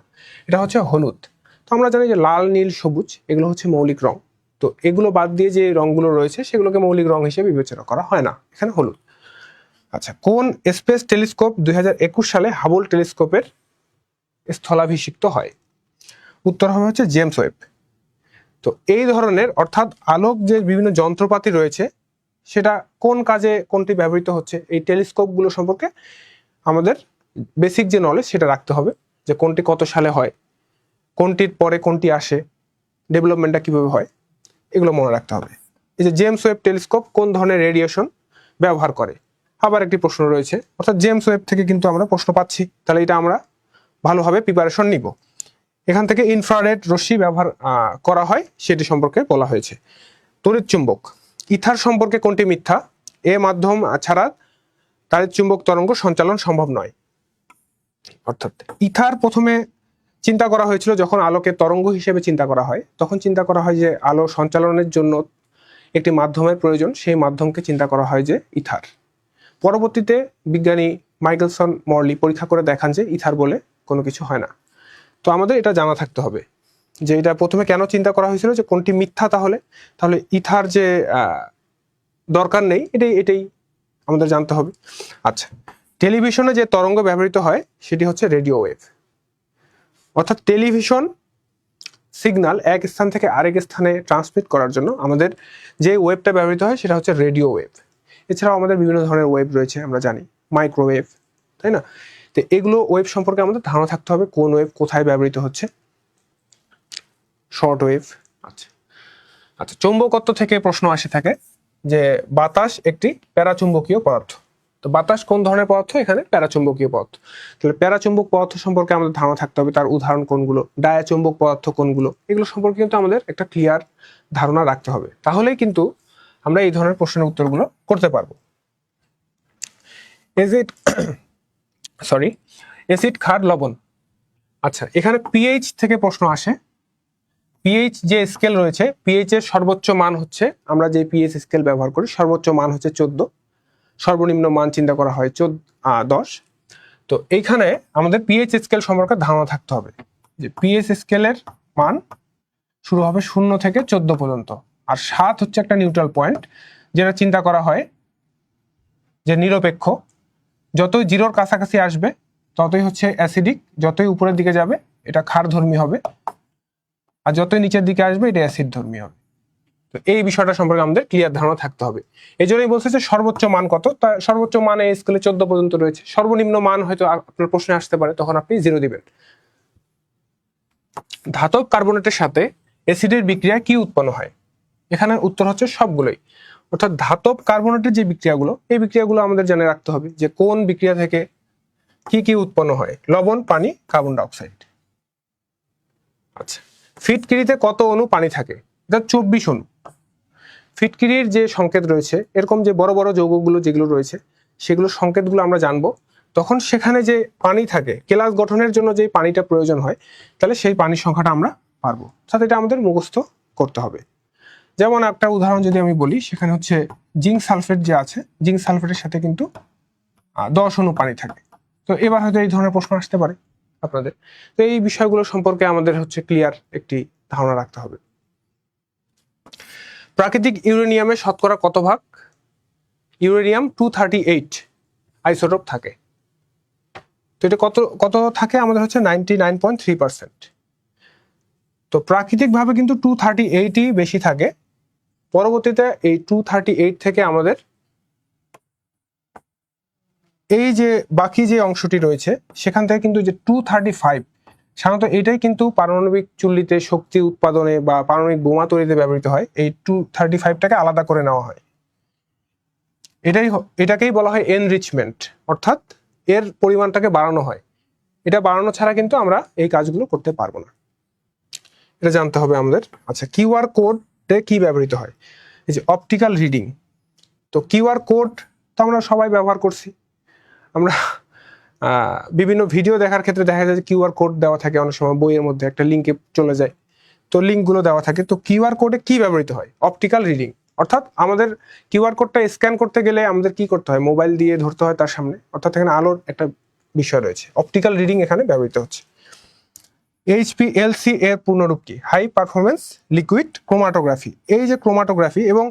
এটা হচ্ছে হলুদ। তো আমরা জানি যে লাল, নীল, সবুজ এগুলো হচ্ছে মৌলিক রং। তো এগুলো বাদ দিয়ে যে রংগুলো রয়েছে সেগুলোকে মৌলিক রং হিসেবে বিবেচনা করা হয় না, এখানে হলুদ। আচ্ছা, কোন স্পেস টেলিস্কোপ 2021 সালে হাবল টেলিস্কোপের স্থলাভিষিক্ত হয়? উত্তর হবে হচ্ছে জেমস ওয়েব। তো এই ধরনের, অর্থাৎ আলোক যে বিভিন্ন যন্ত্রপাতি রয়েছে সেটা কোন কাজে কোনটি ব্যবহৃত হচ্ছে, এই টেলিস্কোপগুলো সম্পর্কে আমাদের বেসিক যে নলেজ সেটা রাখতে হবে, যে কোনটি কত সালে হয়, কোনটির পরে কোনটি আসে, ডেভেলপমেন্টটা কিভাবে হয়, এগুলো মনে রাখতে হবে। এই যে জেমস ওয়েব টেলিস্কোপ কোন ধরনের রেডিয়েশন ব্যবহার করে, আবার একটি প্রশ্ন রয়েছে। অর্থাৎ জেমস ওয়েব থেকে কিন্তু আমরা প্রশ্ন পাচ্ছি, তাহলে এটা আমরা ভালোভাবে প্রিপারেশন নিব। এখান থেকে ইনফ্রারেড রশ্মি ব্যবহার করা হয় সেটি সম্পর্কে বলা হয়েছে। তড়িৎ চুম্বক, ইথার সম্পর্কে কোনটি মিথ্যা? এ মাধ্যম ছাড়া তাড়িৎ চুম্বক তরঙ্গ সঞ্চালন সম্ভব নয়। অর্থাৎ ইথার প্রথমে চিন্তা করা হয়েছিল যখন আলোকে তরঙ্গ হিসেবে চিন্তা করা হয়, তখন চিন্তা করা হয় যে আলো সঞ্চালনের জন্য একটি মাধ্যমের প্রয়োজন, সেই মাধ্যমকে চিন্তা করা হয় যে ইথার। পরবর্তীতে বিজ্ঞানী মাইকেলসন মরলি পরীক্ষা করে দেখান যে ইথার বলে কোনো কিছু হয় না। তো আমাদের এটা জানা থাকতে হবে যে এটা প্রথমে কেন চিন্তা করা হয়েছিল, যে কোনটি মিথ্যা, তাহলে ইথার যে দরকার নেই এটাই আমাদের জানতে হবে। আচ্ছা, টেলিভিশনে যে তরঙ্গ ব্যবহৃত হয় সেটি হচ্ছে রেডিও ওয়েভ। অর্থাৎ টেলিভিশন সিগন্যাল এক স্থান থেকে আরেক স্থানে ট্রান্সমিট করার জন্য আমাদের যে ওয়েভটা ব্যবহৃত হয় সেটা হচ্ছে রেডিও ওয়েভ। এছাড়াও আমাদের বিভিন্ন ধরনের ওয়েভ রয়েছে, আমরা জানি মাইক্রোওয়েভ, তাই না? তো এগুলো ওয়েভ সম্পর্কে আমাদের ধারণা থাকতে হবে, কোন ওয়েভ কোথায় ব্যবহৃত হচ্ছে। Short wave. আচ্ছা, চৌম্বকত্ব থেকে প্রশ্ন আসে থাকে যে বাতাস একটি প্যারাচুম্বকীয় পদার্থ। তো বাতাস কোন ধরনের পদার্থ? এখানে প্যারাচুম্বকীয় পদার্থ। তাহলে প্যারাচুম্বক পদার্থ সম্পর্কে আমাদের ধারণা থাকতে হবে, তার উদাহরণ কোনগুলো, ডায়াচুম্বক পদার্থ কোনগুলো, এগুলো সম্পর্কে কিন্তু আমাদের একটা ক্লিয়ার ধারণা রাখতে হবে, তাহলেই কিন্তু আমরা এই ধরনের প্রশ্নের উত্তরগুলো করতে পারবো। অ্যাসিড, ক্ষার, লবণ। আচ্ছা, এখানে পিএইচ থেকে প্রশ্ন আসে। পিএইচ যে স্কেল রয়েছে, পিএইচ এর সর্বোচ্চ মান হচ্ছে, আমরা যে পিএইচ স্কেল ব্যবহার করি সর্বোচ্চ মান হচ্ছে 14, সর্বনিম্ন মান চিন্তা করা হয় 10। তো এইখানে আমাদের পিএইচ স্কেল সম্পর্কে ধারণা থাকতে হবে যে পিএইচ স্কেলের মান শুরু হবে 0 থেকে 14 পর্যন্ত, আর 7 হচ্ছে একটা নিউট্রাল পয়েন্ট, যেটা চিন্তা করা হয় যে নিরপেক্ষ। যতই 0-র কাছাকাছি আসবে ততই হচ্ছে অ্যাসিডিক, যতই উপরের দিকে যাবে এটা ক্ষারধর্মী হবে, আর যতই নিচের দিকে আসবে এটা অ্যাসিড ধর্মী হবে। তো এই বিষয়টা সম্পর্কে আমাদের ক্লিয়ার ধারণা থাকতে হবে। এই জন্যই বলছে যে সর্বোচ্চ মান কত, তা সর্বোচ্চ মান এই স্কেলে 14 পর্যন্ত রয়েছে, সর্বনিম্ন মান হয়তো আপনার প্রশ্নে আসতে পারে, তখন আপনি 0 দিবেন। ধাতব কার্বনেটের সাথে অ্যাসিডের বিক্রিয়া কি উৎপন্ন হয়? এখানে উত্তর হচ্ছে সবগুলোই। অর্থাৎ ধাতব কার্বনেটের যে বিক্রিয়াগুলো, এই বিক্রিয়াগুলো আমাদের জেনে রাখতে হবে যে কোন বিক্রিয়া থেকে কি কি উৎপন্ন হয়। লবণ, পানি, কার্বন ডাই অক্সাইড। আচ্ছা, ফিটকিরিতে কত অণু পানি থাকে? এটা 24 অণু। ফিটকিরির যে সংকেত রয়েছে, এরকম যে বড় বড় যৌগগুলো যেগুলো রয়েছে, সেগুলোর সংকেতগুলো আমরা জানবো, তখন সেখানে যে পানি থাকে, কেলাস গঠনের জন্য যে পানিটা প্রয়োজন হয়, তাহলে সেই পানির সংখ্যাটা আমরা পারবো। সাথে এটা আমাদের মুখস্থ করতে হবে। যেমন একটা উদাহরণ যদি আমি বলি, সেখানে হচ্ছে জিঙ্ক সালফেট যে আছে, জিঙ্ক সালফেটের সাথে কিন্তু 10 অণু পানি থাকে। তো এবার হয়তো এই ধরনের প্রশ্ন আসতে পারে আপনাদের। তো এই বিষয়গুলো সম্পর্কে আমাদের হচ্ছে ক্লিয়ার একটি ধারণা রাখতে হবে। প্রাকৃতিক ইউরেনিয়ামে শতকরা কত ভাগ? ইউরেনিয়াম 238 আইসোটোপ থাকে। তো এটা কত কত থাকে আমাদের হচ্ছে 99.3%। তো প্রাকৃতিকভাবে কিন্তু 238ই বেশি থাকে। পরবর্তীতে এই 238 থেকে আমাদের এই যে বাকি যে অংশটি রয়েছে, সেখান থেকে কিন্তু যে 235, সাধারণত এটাই কিন্তু পারমাণবিক চুল্লিতে শক্তি উৎপাদনে বা পারমাণবিক বোমা তৈরিতে ব্যবহৃত হয়। এই 235টাকে আলাদা করে নেওয়া হয়। এটাকেই বলা হয় এনরিচমেন্ট, অর্থাৎ এর পরিমাণটাকে বাড়ানো হয়। এটা বাড়ানো ছাড়া কিন্তু আমরা এই কাজগুলো করতে পারবো না, এটা জানতে হবে আমাদের। আচ্ছা, কিউআর কোডে কি ব্যবহৃত হয়? এই যে অপটিক্যাল রিডিং। তো কিউআর কোড তো আমরা সবাই ব্যবহার করছি। আমরা বিভিন্ন ভিডিও দেখার ক্ষেত্রে দেখা যায় যে কিউআর কোড দেওয়া থাকে, অনেক সময় বইয়ের মধ্যে একটা লিঙ্কে চলে যায়, তো লিঙ্কগুলো দেওয়া থাকে। তো কিউআর কোডে কি ব্যবহৃত হয়? Optical reading. অর্থাৎ আমাদের কিউআর কোডটা স্ক্যান করতে গেলে আমাদের কি করতে হয়? মোবাইল দিয়ে ধরতে হয় তার সামনে, অর্থাৎ এখানে আলোর একটা বিষয় রয়েছে। অপটিক্যাল রিডিং এখানে ব্যবহৃত হচ্ছে। HPLC এর পূর্ণরূপ কি? High performance liquid chromatography. এই যে ক্রোমাটোগ্রাফি, এবং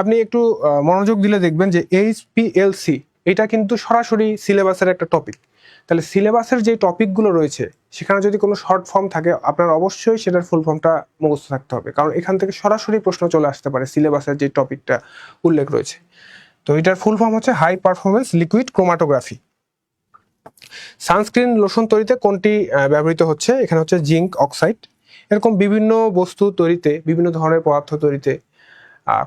আপনি একটু মনোযোগ দিলে দেখবেন যে HPLC এটা কিন্তু সরাসরি সিলেবাসের একটা টপিক। তাহলে সিলেবাসের যে টপিকগুলো রয়েছে, সেখানে যদি কোনো শর্ট ফর্ম থাকে, আপনার অবশ্যই সেটার ফুল ফর্মটা মুখস্থ থাকতে হবে, কারণ এখান থেকে সরাসরি প্রশ্ন চলে আসতে পারে সিলেবাসের যে টপিকটা উল্লেখ রয়েছে। তো এটার ফুল ফর্ম হচ্ছে high performance liquid chromatography. Sunscreen lotion তৈরিতে কোনটি ব্যবহৃত হচ্ছে? এখানে হচ্ছে জিঙ্ক অক্সাইড। এরকম বিভিন্ন বস্তু তৈরিতে, বিভিন্ন ধরনের পদার্থ তৈরিতে,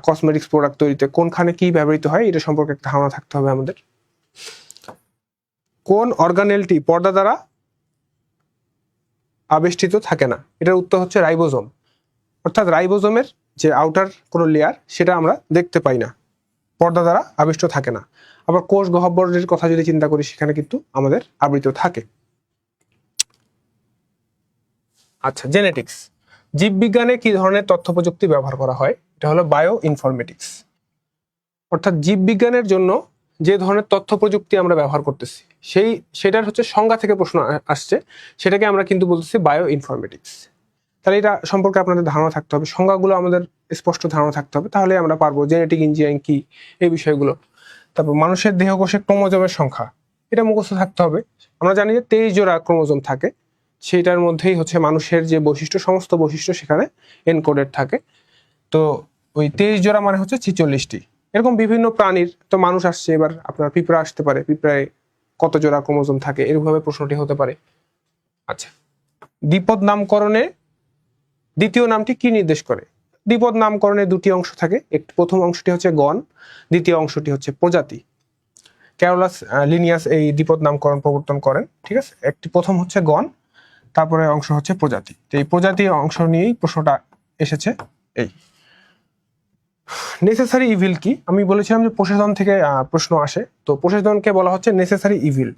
কসমেটিক্স প্রোডাক্ট তৈরিতে কোনখানে কি ব্যবহৃত হয়, এটা সম্পর্কে একটা ধারণা থাকতে হবে আমাদের। কোন অর্গানেলটি পর্দা দ্বারা আবেষ্টিত থাকে না? এটার উত্তর হচ্ছে রাইবোজোম। অর্থাৎ রাইবোজোমের যে আউটার কোনো লেয়ার, সেটা আমরা দেখতে পাই না, পর্দা দ্বারা আবিষ্ট থাকে না। আবার কোষ গহ্বরের কথা যদি চিন্তা করি, সেখানে কিন্তু আমাদের আবৃত থাকে। আচ্ছা, জেনেটিক্স। জীববিজ্ঞানে কি ধরনের তথ্য প্রযুক্তি ব্যবহার করা হয়? এটা হলো বায়ো ইনফরমেটিক্স। অর্থাৎ জীববিজ্ঞানের জন্য যে ধরনের তথ্য প্রযুক্তি আমরা ব্যবহার করতেছি, সেটার হচ্ছে সংজ্ঞা থেকে প্রশ্ন আসছে, সেটাকে আমরা কিন্তু বলতেছি বায়ো ইনফরমেটিক্স। তাহলে এটা সম্পর্কে আপনাদের ধারণা থাকতে হবে, সংজ্ঞাগুলো আমাদের স্পষ্ট ধারণা থাকতে হবে, তাহলে আমরা পারবো জেনেটিক ইঞ্জিনিয়ারিং কি, এই বিষয়গুলো। তারপর মানুষের দেহকোষে ক্রোমোজোমের সংখ্যা, এটা মুখস্থ থাকতে হবে। আমরা জানি যে 23 জোড়া ক্রোমোজোম থাকে, সেইটার মধ্যেই হচ্ছে মানুষের যে বৈশিষ্ট্য, সমস্ত বৈশিষ্ট্য সেখানে এনকোডেড থাকে। তো ওই 23 জোড়া মানে হচ্ছে 46টি। এরকম বিভিন্ন প্রাণীর, তো মানুষ আসছে, এবার আপনার পিঁপড়া আসতে পারে, পিঁপড়ায় কত জোড়া ক্রোমোজোম থাকে, এরকমভাবে প্রশ্নটি হতে পারে। আচ্ছা, দ্বিপদ নামকরণে দ্বিতীয় নামটি কি নির্দেশ করে? দ্বিপদ নামকরণে দুটি অংশ থাকে, প্রথম অংশটি হচ্ছে গণ, দ্বিতীয় অংশটি হচ্ছে প্রজাতি। ক্যারোলাস লিনিয়াস এই দ্বিপদ নামকরণ প্রবর্তন করেন, ঠিক আছে। একটি প্রথম হচ্ছে গণ, তারপরে অংশ হচ্ছে প্রজাতি। তো এই প্রজাতি অংশ নিয়েই প্রশ্নটা এসেছে। এই নেসেসারি ইভিল কি? আমি বলেছিলাম যে পোসেডন থেকে প্রশ্ন আসে, তো পোসেডনকে বলা হচ্ছে নেসেসারি ইভিল।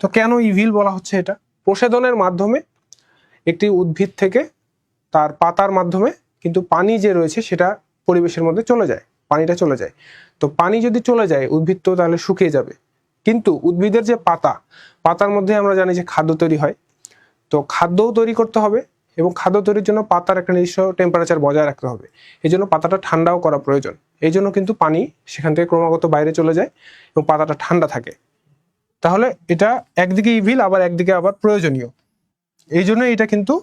তো কেন ইভিল বলা হচ্ছে? এটা পোসেডনের মাধ্যমে একটি উদ্ভিদ থেকে তার পাতার মাধ্যমে কিন্তু পানি যে রয়েছে সেটা পরিবেশের মধ্যে চলে যায়, পানিটা চলে যায়। তো পানি যদি চলে যায়, উদ্ভিদ তো তাহলে শুকিয়ে যাবে। কিন্তু উদ্ভিদের যে পাতার মধ্যে আমরা জানি যে খাদ্য তৈরি হয়, তো খাদ্যও তৈরি করতে হবে, এবং খাদ্য তৈরির জন্য পাতার একটা নির্দিষ্ট টেম্পারেচার বজায় রাখতে হবে। এই জন্য পাতাটা ঠান্ডাও করা প্রয়োজন। এই জন্য কিন্তু পানি সেখান থেকে ক্রমাগত বাইরে চলে যায় এবং পাতাটা ঠান্ডা থাকে। তাহলে এটা একদিকে ইভিল, আবার একদিকে আবার প্রয়োজনীয়। এই জন্য এটা কিন্তু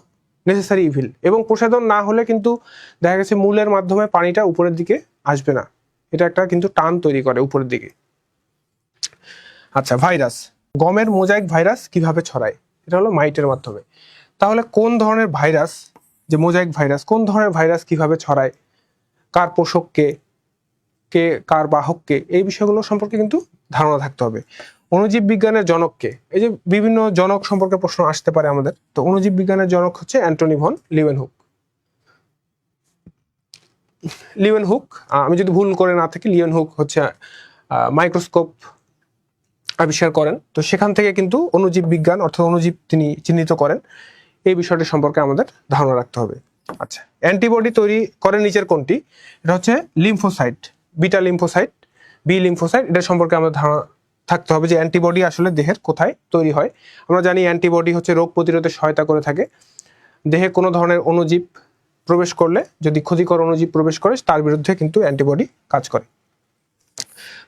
নেসেসারি ইভিল। এবং প্রসাধন না হলে কিন্তু দেখা গেছে মূলের মাধ্যমে পানিটা উপরের দিকে আসবে না, এটা একটা কিন্তু টান তৈরি করে উপরের দিকে। আচ্ছা, ভাইরাস, গমের মোজাইক ভাইরাস কিভাবে ছড়ায়? এটা হলো মাইটের মাধ্যমে। তাহলে কোন ধরনের ভাইরাস, যে মোজাইক ভাইরাস, কোন ধরনের ভাইরাস কিভাবে ছড়ায়, কার পোষককে, কে কার বাহককে, এই বিষয়গুলো সম্পর্কে কিন্তু ধারণা থাকতে হবে। অণুজীব বিজ্ঞানের জনককে, এই যে বিভিন্ন জনক সম্পর্কে প্রশ্ন আসতে পারে আমাদের। তো অণুজীব বিজ্ঞানের জনক হচ্ছে অ্যান্টনি ভন লিউয়েনহুক। লিউয়েনহুক, আমি যদি ভুল করে না থাকি, লিউয়েনহুক হচ্ছে মাইক্রোস্কোপ আবিষ্কার করেন। তো সেখান থেকে কিন্তু অণুজীব বিজ্ঞান অর্থাৎ অণুজীব তিনি চিহ্নিত করেন। এই বিষয়টি সম্পর্কে আমাদের ধারণা রাখতে হবে। আচ্ছা, অ্যান্টিবডি তৈরি করে নিচের কোনটি? এটা হচ্ছে lymphocyte, beta lymphocyte, B lymphocyte. এটা সম্পর্কে আমাদের ধারণা থাকতে হবে যে অ্যান্টিবডি আসলে দেহের কোথায় তৈরি হয়। আমরা জানি অ্যান্টিবডি হচ্ছে রোগ প্রতিরোধে সহায়তা করে থাকে। দেহে কোনো ধরনের অণুজীব প্রবেশ করলে, যদি ক্ষতিকর অণুজীব প্রবেশ করে, তার বিরুদ্ধে কিন্তু অ্যান্টিবডি কাজ করে।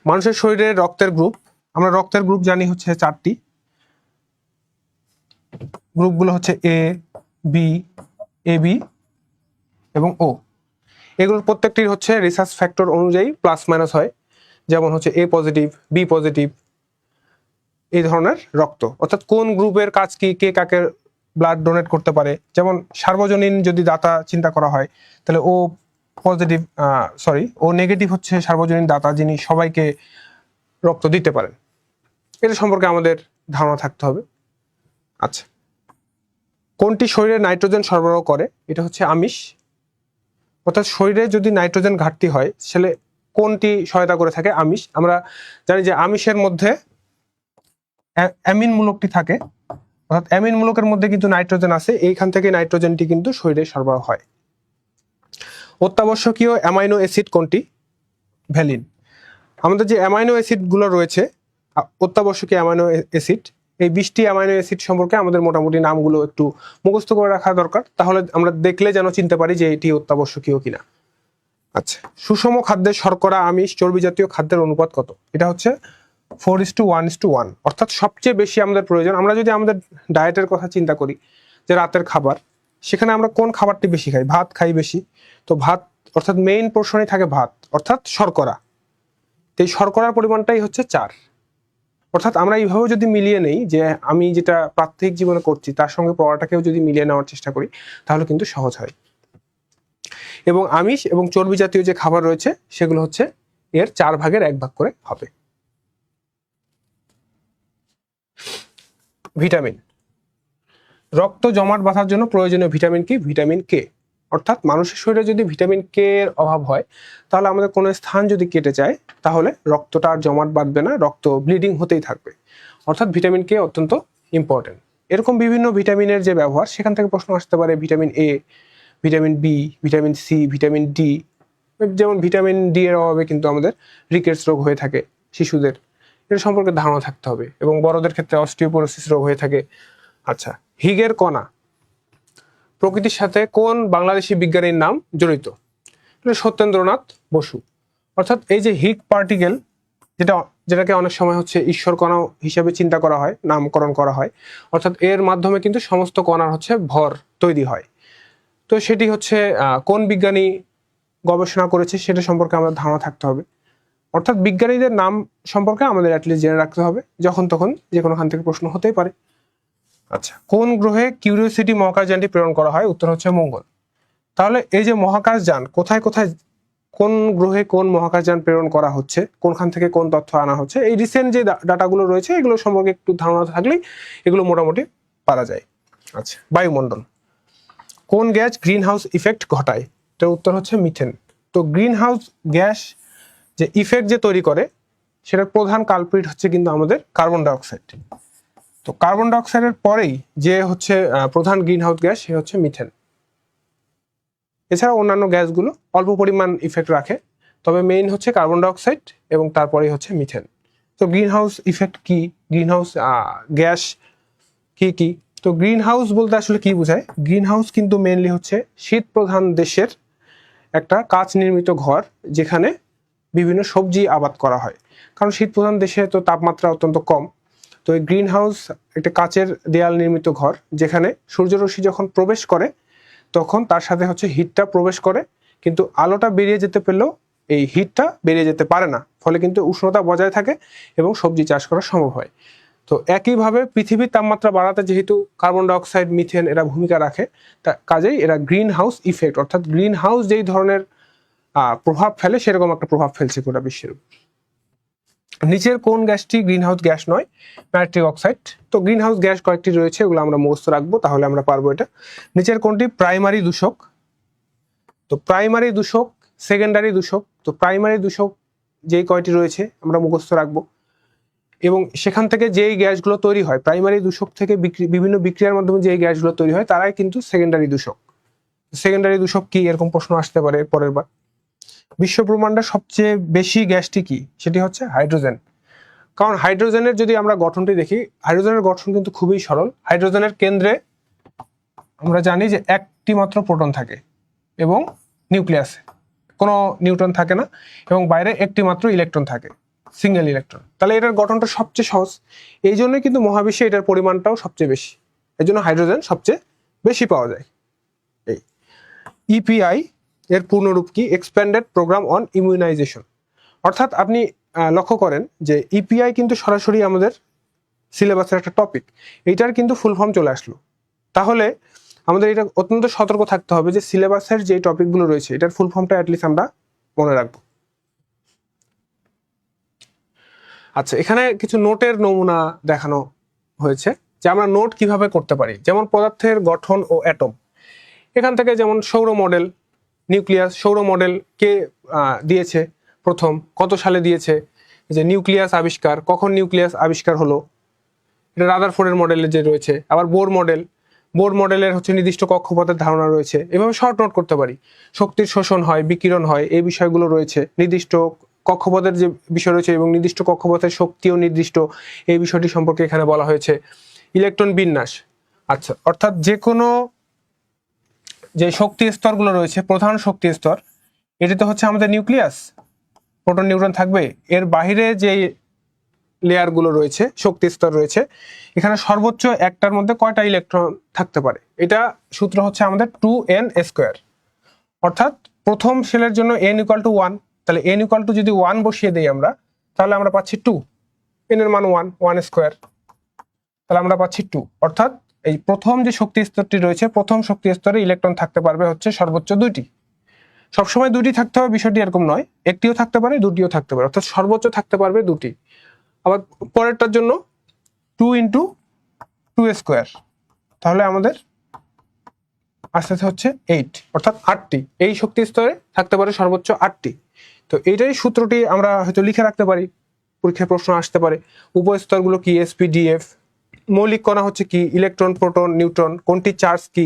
মানুষের শরীরে রক্তের গ্রুপ, আমরা রক্তের গ্রুপ জানি হচ্ছে 4টি। গ্রুপগুলো হচ্ছে এ, বি, এবি এবং ও। এগুলোর প্রত্যেকটির হচ্ছে রিসার্চ ফ্যাক্টর অনুযায়ী প্লাস মাইনাস হয়। যেমন হচ্ছে এ পজিটিভ, বি পজিটিভ, এই ধরনের রক্ত, অর্থাৎ কোন গ্রুপের কাজ কি, কে কাকে ব্লাড ডোনেট করতে পারে। যেমন সার্বজনীন যদি দাতা চিন্তা করা হয়, তাহলে ও পজিটিভ, ও নেগেটিভ হচ্ছে সার্বজনীন দাতা, যিনি সবাইকে রক্ত দিতে পারেন। এটা সম্পর্কে আমাদের ধারণা থাকতে হবে। আচ্ছা, কোনটি শরীরে নাইট্রোজেন সরবরাহ করে? এটা হচ্ছে আমিষ। অর্থাৎ শরীরে যদি নাইট্রোজেন ঘাটতি হয়, তাহলে কোনটি সহায়তা করে থাকে? আমিষ। আমরা জানি যে আমিষের মধ্যে অ্যামিন মূলকটি থাকে, অর্থাৎ অ্যামিন মূলকের মধ্যে কিন্তু নাইট্রোজেন আছে, এইখান থেকে নাইট্রোজেনটি কিন্তু শরীরে সরবরাহ হয়। অত্যাবশ্যকীয় অ্যামাইনো অ্যাসিড কোনটি? ভ্যালিন। আমাদের যে অ্যামাইনো অ্যাসিডগুলো রয়েছে, অত্যাবশ্যকীয় অ্যামাইনো অ্যাসিড, এই 20টি অ্যামাইনো অ্যাসিড সম্পর্কে আমাদের মোটামুটি নামগুলো একটু মুখস্থ করে রাখা দরকার, তাহলে আমরা দেখলে যেন চিনতে পারি যে এটি অত্যাবশ্যকীয় কিনা। আচ্ছা, সুষম খাদ্যের শর্করা, আমিষ, চর্বি জাতীয় খাদ্যের অনুপাত কত? এটা হচ্ছে 4:1:1, অর্থাৎ সবচেয়ে বেশি আমাদের প্রয়োজন। আমরা যদি আমাদের ডায়েটের কথা চিন্তা করি, যে রাতের খাবার, সেখানে আমরা কোন খাবারটি বেশি খাই? ভাত খাই বেশি। তো ভাত অর্থাৎ মেইন পোর্শনই থাকে ভাত, অর্থাৎ শর্করা। এই শর্করার পরিমাণটাই হচ্ছে 4। অর্থাৎ আমরা এইভাবে যদি মিলিয়ে নেই, যে আমি যেটা প্রাত্যহিক জীবনে করছি তার সঙ্গে পড়াটাকেও যদি মিলিয়ে নেওয়ার চেষ্টা করি, তাহলে কিন্তু সহজ হয়। এবং আমিষ এবং চর্বি জাতীয় যে খাবার রয়েছে, সেগুলো হচ্ছে এর 4/1 করে হবে। ভিটামিন, রক্ত জমাট বাঁধার জন্য প্রয়োজনীয় ভিটামিন কি? Vitamin K. অর্থাৎ মানুষের শরীরে যদি ভিটামিন কে এর অভাব হয়, তাহলে আমাদের কোনো স্থান যদি কেটে যায়, তাহলে রক্তটা আর জমাট বাঁধবে না, রক্ত ব্লিডিং হতেই থাকবে। অর্থাৎ ভিটামিন কে অত্যন্ত ইম্পর্টেন্ট। এরকম বিভিন্ন ভিটামিনের যে ব্যবহার, সেখান থেকে প্রশ্ন আসতে পারে vitamin A, vitamin B, vitamin C, vitamin D. যেমন ভিটামিন ডি এর অভাবে কিন্তু আমাদের রিকেটস রোগ হয়ে থাকে শিশুদের, এর সম্পর্কে ধারণা থাকতে হবে। এবং বড়দের ক্ষেত্রে অস্টিওপোরোসিস রোগ হয়ে থাকে। আচ্ছা, হিগের কণা প্রকৃতির সাথে কোন বাংলাদেশি বিজ্ঞানীর নাম জড়িত? সত্যেন্দ্রনাথ বসু। অর্থাৎ এই যে হিগ পার্টিকেল, যেটাকে অনেক সময় হচ্ছে ঈশ্বর কণা হিসাবে চিন্তা করা হয়, নামকরণ করা হয়, অর্থাৎ এর মাধ্যমে কিন্তু সমস্ত কণার হচ্ছে ভর তৈরি হয়। তো সেটি হচ্ছে কোন বিজ্ঞানী গবেষণা করেছে, সেটা সম্পর্কে আমাদের ধারণা থাকতে হবে। অর্থাৎ বিজ্ঞানীদের নাম সম্পর্কে আমাদের অ্যাটলিস্ট জেনে রাখতে হবে, যখন তখন যে কোনোখান থেকে প্রশ্ন হতেই পারে। আচ্ছা, কোন গ্রহে কিউরিওসিটি মহাকাশযানটি প্রেরণ করা হয়? উত্তর হচ্ছে মঙ্গল। তাহলে এই যে মহাকাশযান কোথায় কোথায়, কোন গ্রহে কোন মহাকাশযান প্রেরণ করা হচ্ছে, কোনখান থেকে কোন তথ্য আনা হচ্ছে, এই রিসেন্ট যে ডাটাগুলো রয়েছে, এগুলো সম্পর্কে একটু ধারণা থাকলেই এগুলো মোটামুটি পারা যায়। আচ্ছা, বায়ুমণ্ডল, কোন গ্যাস গ্রিন হাউস ইফেক্ট ঘটায়? তো উত্তর হচ্ছে মিথেন। তো গ্রিন হাউস গ্যাস যে ইফেক্ট যে তৈরি করে, সেটার প্রধান কালপ্রিট হচ্ছে কিন্তু আমাদের কার্বন ডাইঅক্সাইড। তো কার্বন ডাইঅক্সাইডের পরেই যে হচ্ছে প্রধান গ্রিন হাউস গ্যাস, সে হচ্ছে মিথেন। এছাড়া অন্যান্য গ্যাসগুলো অল্প পরিমাণ ইফেক্ট রাখে, তবে মেইন হচ্ছে কার্বন ডাইঅক্সাইড এবং তারপরেই হচ্ছে মিথেন। তো গ্রিন হাউস ইফেক্ট কি, গ্রিন হাউস গ্যাস কি কি? তো গ্রিন হাউস বলতে আসলে কি বোঝায়? গ্রিন হাউস কিন্তু মেইনলি হচ্ছে শীত প্রধান দেশের একটা কাঁচ নির্মিত ঘর, যেখানে বিভিন্ন সবজি আবাদ করা হয়। কারণ শীত প্রধান দেশে তো তাপমাত্রা অত্যন্ত কম। তো এই গ্রিন হাউস একটা কাচের দেয়াল নির্মিত ঘর, যেখানে সূর্যরশ্মি যখন প্রবেশ করে, তখন তার সাথে হচ্ছে হিটটা প্রবেশ করে, কিন্তু আলোটা বেরিয়ে যেতে পেলেও এই হিটটা বেরিয়ে যেতে পারে না, ফলে কিন্তু উষ্ণতা বজায় থাকে এবং সবজি চাষ করা সম্ভব হয়। তো একইভাবে পৃথিবীর তাপমাত্রা বাড়াতে যেহেতু কার্বন ডাইঅক্সাইড, মিথেন এরা ভূমিকা রাখে, তা কাজেই এরা গ্রিন হাউস ইফেক্ট অর্থাৎ গ্রিন হাউস যেই ধরনের প্রভাব ফেলে সেরকম একটা প্রভাব ফেলছে গোটা বিশ্বের। নিচের কোন গ্যাসটি গ্রিন হাউস গ্যাস নয়? Nitric oxide. তো গ্রিন হাউস গ্যাস কয়েকটি রয়েছে, ওগুলো আমরা মুখস্থ রাখবো, তাহলে আমরা পারবো এটা। নিচের কোনটি প্রাইমারি দূষক? তো প্রাইমারি দূষক, সেকেন্ডারি দূষক। তো প্রাইমারি দূষক যেই কয়টি রয়েছে আমরা মুখস্থ রাখবো, এবং সেখান থেকে যেই গ্যাসগুলো তৈরি হয়, প্রাইমারি দূষক থেকে বিভিন্ন বিক্রিয়ার মাধ্যমে যেই গ্যাসগুলো তৈরি হয় তারাই কিন্তু সেকেন্ডারি দূষক। সেকেন্ডারি দূষক কি, এরকম প্রশ্ন আসতে পারে পরের বার। বিশ্ব ব্রহ্মাণ্ডের সবচেয়ে বেশি গ্যাসটি কি? সেটি হচ্ছে হাইড্রোজেন। কারণ হাইড্রোজেনের যদি আমরা গঠনটি দেখি, হাইড্রোজেনের গঠন কিন্তু খুবই সরল। হাইড্রোজেনের কেন্দ্রে আমরা জানি যে একটি মাত্র প্রোটন থাকে এবং নিউক্লিয়াসে কোনো নিউট্রন থাকে না, এবং বাইরে একটি মাত্র ইলেকট্রন থাকে, সিঙ্গেল ইলেকট্রন। তাহলে এটার গঠনটা সবচেয়ে সহজ, এই জন্যই কিন্তু মহাবিশ্বে এটার পরিমাণটাও সবচেয়ে বেশি, এই জন্য হাইড্রোজেন সবচেয়ে বেশি পাওয়া যায়। এই ইপিআই এর পূর্ণরূপ কি? Expanded programme on immunization. অর্থাৎ আপনি লক্ষ্য করেন যে ইপিআই কিন্তু সরাসরি আমাদের সিলেবাসের একটা টপিক, এইটার কিন্তু ফুল ফর্ম চলে আসলো। তাহলে আমাদের এটা অত্যন্ত সতর্ক থাকতে হবে যে সিলেবাসের যে টপিকগুলো রয়েছে এটার ফুল ফর্মটা অ্যাটলিস্ট আমরা মনে রাখবো। আচ্ছা, এখানে কিছু নোটের নমুনা দেখানো হয়েছে যে আমরা নোট কিভাবে করতে পারি। যেমন পদার্থের গঠন ও অ্যাটম, এখান থেকে যেমন সৌর মডেল, নিউক্লিয়াস। সৌর মডেল কে দিয়েছে প্রথম, কত সালে দিয়েছে, যে নিউক্লিয়াস আবিষ্কার, কখন নিউক্লিয়াস আবিষ্কার হলো, এটা রাদারফোর্ডের মডেলে যে রয়েছে। আবার বোর মডেল, বোর মডেলের হচ্ছে নির্দিষ্ট কক্ষপথের ধারণা রয়েছে। এভাবে শর্ট নোট করতে পারি। শক্তির শোষণ হয়, বিকিরণ হয়, এই বিষয়গুলো রয়েছে। নির্দিষ্ট কক্ষপথের যে বিষয় রয়েছে এবং নির্দিষ্ট কক্ষপথের শক্তিও নির্দিষ্ট, এই বিষয়টি সম্পর্কে এখানে বলা হয়েছে। ইলেকট্রন বিন্যাস, আচ্ছা, অর্থাৎ যে কোনো যে শক্তি স্তরগুলো রয়েছে, প্রধান শক্তি স্তর, এটি তো হচ্ছে আমাদের নিউক্লিয়াস, প্রোটন নিউট্রন থাকবে। এর বাহিরে যে লেয়ারগুলো রয়েছে, শক্তি স্তর রয়েছে, এখানে সর্বোচ্চ একটার মধ্যে কয়টা ইলেকট্রন থাকতে পারে? এটা সূত্র হচ্ছে আমাদের 2n²। অর্থাৎ প্রথম শেলের জন্য n=1, তাহলে n= যদি 1 বসিয়ে দেই আমরা, তাহলে আমরা পাচ্ছি 2, n এর মান 1² তাহলে আমরা পাচ্ছি 2। অর্থাৎ এই প্রথম যে শক্তি স্তরটি রয়েছে, প্রথম শক্তি স্তরে ইলেকট্রন থাকতে পারবে হচ্ছে সর্বোচ্চ 2টি। সবসময় 2টি থাকতে হবে বিষয়টি এরকম নয়, একটিও থাকতে পারে, দুটিও থাকতে পারে, অর্থাৎ সর্বোচ্চ থাকতে পারবে 2টি। আবার পরেরটার জন্য 2 × 2², তাহলে আমাদের আস্তে আস্তে হচ্ছে 8, অর্থাৎ 8টি। এই শক্তি স্তরে থাকতে পারে সর্বোচ্চ 8টি। তো এইটাই সূত্রটি আমরা হয়তো লিখে রাখতে পারি, পরীক্ষায় প্রশ্ন আসতে পারে। উপস্তরগুলো কি? sp df। মৌলিক কণা হচ্ছে কি? Electron, proton, neutron. কোনটি চার্জ কি?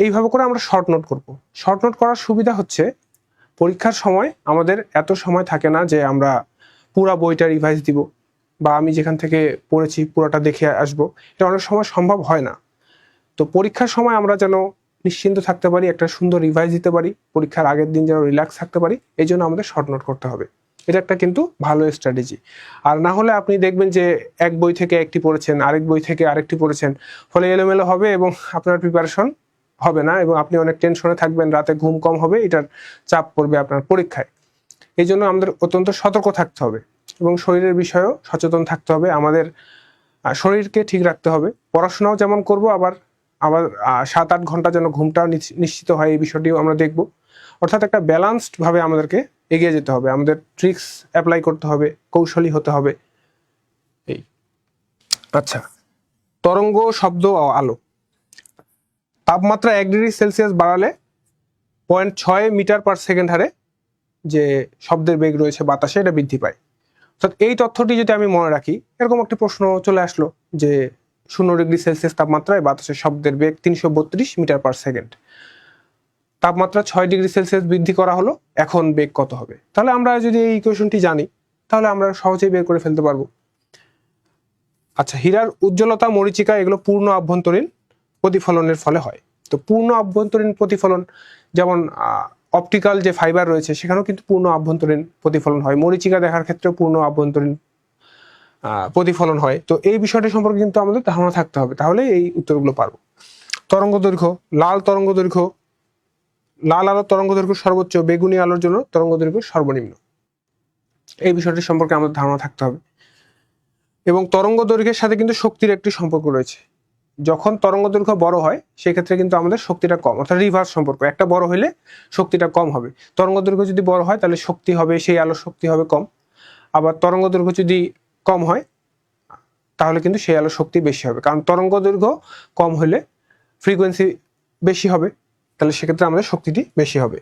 এইভাবে করে আমরা শর্ট নোট করব। শর্ট নোট করার সুবিধা হচ্ছে পরীক্ষার সময় আমাদের এত সময় থাকে না যে আমরা পুরা বইটা রিভাইজ দিব, বা আমি যেখান থেকে পড়েছি পুরোটা দেখে আসব, এটা অনেক সময় সম্ভব হয় না। তো পরীক্ষার সময় আমরা যেন নিশ্চিন্ত থাকতে পারি, একটা সুন্দর রিভাইজ দিতে পারি, পরীক্ষার আগের দিন যেন রিল্যাক্স থাকতে পারি, এই জন্য আমাদের শর্ট নোট করতে হবে। এটা একটা কিন্তু ভালো স্ট্র্যাটেজি। আর না হলে আপনি দেখবেন যে এক বই থেকে একটি পড়েছেন, আরেক বই থেকে আরেকটি পড়েছেন, ফলে এলোমেলো হবে এবং আপনার প্রিপারেশন হবে না, এবং আপনি অনেক টেনশনে থাকবেন, রাতে ঘুম কম হবে, এটার চাপ পড়বে আপনার পরীক্ষায়। এই জন্য আমাদের অত্যন্ত সতর্ক থাকতে হবে এবং শরীরের বিষয়েও সচেতন থাকতে হবে। আমাদের শরীরকে ঠিক রাখতে হবে। পড়াশোনাও যেমন করব, আবার 7-8 ঘন্টা যেন ঘুমটাও নিশ্চিত হয়, এই বিষয়টিও আমরা দেখব। অর্থাৎ একটা ব্যালান্সড ভাবে আমাদেরকে এগিয়ে যেতে হবে, আমাদের ট্রিক্স অ্যাপ্লাই করতে হবে, কৌশলী হতে হবে। এই আচ্ছা, তরঙ্গ, শব্দ ও আলো। তাপমাত্রা 1°C বাড়ালে 0.6 মিটার/সেকেন্ড হারে যে শব্দের বেগ রয়েছে বাতাসে, এটা বৃদ্ধি পায়। অর্থাৎ এই তথ্যটি যদি আমি মনে রাখি, এরকম একটি প্রশ্ন চলে আসলো যে 0°C তাপমাত্রায় বাতাসের শব্দের বেগ 332 মিটার/সেকেন্ড। তাপমাত্রা 6°C বৃদ্ধি করা হলো, এখন বেগ কত হবে? তাহলে আমরা যদি এই ইকুয়েশনটি জানি, তাহলে আমরা সহজেই বের করে ফেলতে পারবো। আচ্ছা, হীরার উজ্জ্বলতা, মরীচিকা, এগুলো পূর্ণ আভ্যন্তরীণ প্রতিফলনের ফলে হয়। তো পূর্ণ আভ্যন্তরীণ প্রতিফলন, যেমন অপটিক্যাল যে ফাইবার রয়েছে সেখানেও কিন্তু পূর্ণ আভ্যন্তরীণ প্রতিফলন হয়। মরীচিকা দেখার ক্ষেত্রেও পূর্ণ আভ্যন্তরীণ প্রতিফলন হয়। তো এই বিষয়টি সম্পর্কে কিন্তু আমাদের ধারণা থাকতে হবে, তাহলে এই উত্তরগুলো পারবো। তরঙ্গ দৈর্ঘ্য, লাল তরঙ্গ দৈর্ঘ্য, লাল আলোর তরঙ্গ দৈর্ঘ্য সর্বোচ্চ, বেগুনি আলোর জন্য তরঙ্গ দৈর্ঘ্য সর্বনিম্ন। এই বিষয়টি সম্পর্কে আমাদের ধারণা থাকতে হবে। এবং তরঙ্গ দৈর্ঘ্যের সাথে কিন্তু শক্তির একটি সম্পর্ক রয়েছে। যখন তরঙ্গ দৈর্ঘ্য বড় হয় সেক্ষেত্রে কিন্তু আমাদের শক্তিটা কম, অর্থাৎ রিভার্স সম্পর্ক, একটা বড় হইলে শক্তিটা কম হবে। তরঙ্গ দৈর্ঘ্য যদি বড় হয় তাহলে শক্তি হবে, সেই আলোর শক্তি হবে কম। আবার তরঙ্গ দৈর্ঘ্য যদি কম হয় তাহলে কিন্তু সেই আলোর শক্তি বেশি হবে, কারণ তরঙ্গ দৈর্ঘ্য কম হলে ফ্রিকোয়েন্সি বেশি হবে, তাহলে সেক্ষেত্রে আমাদের শক্তিটি বেশি হবে।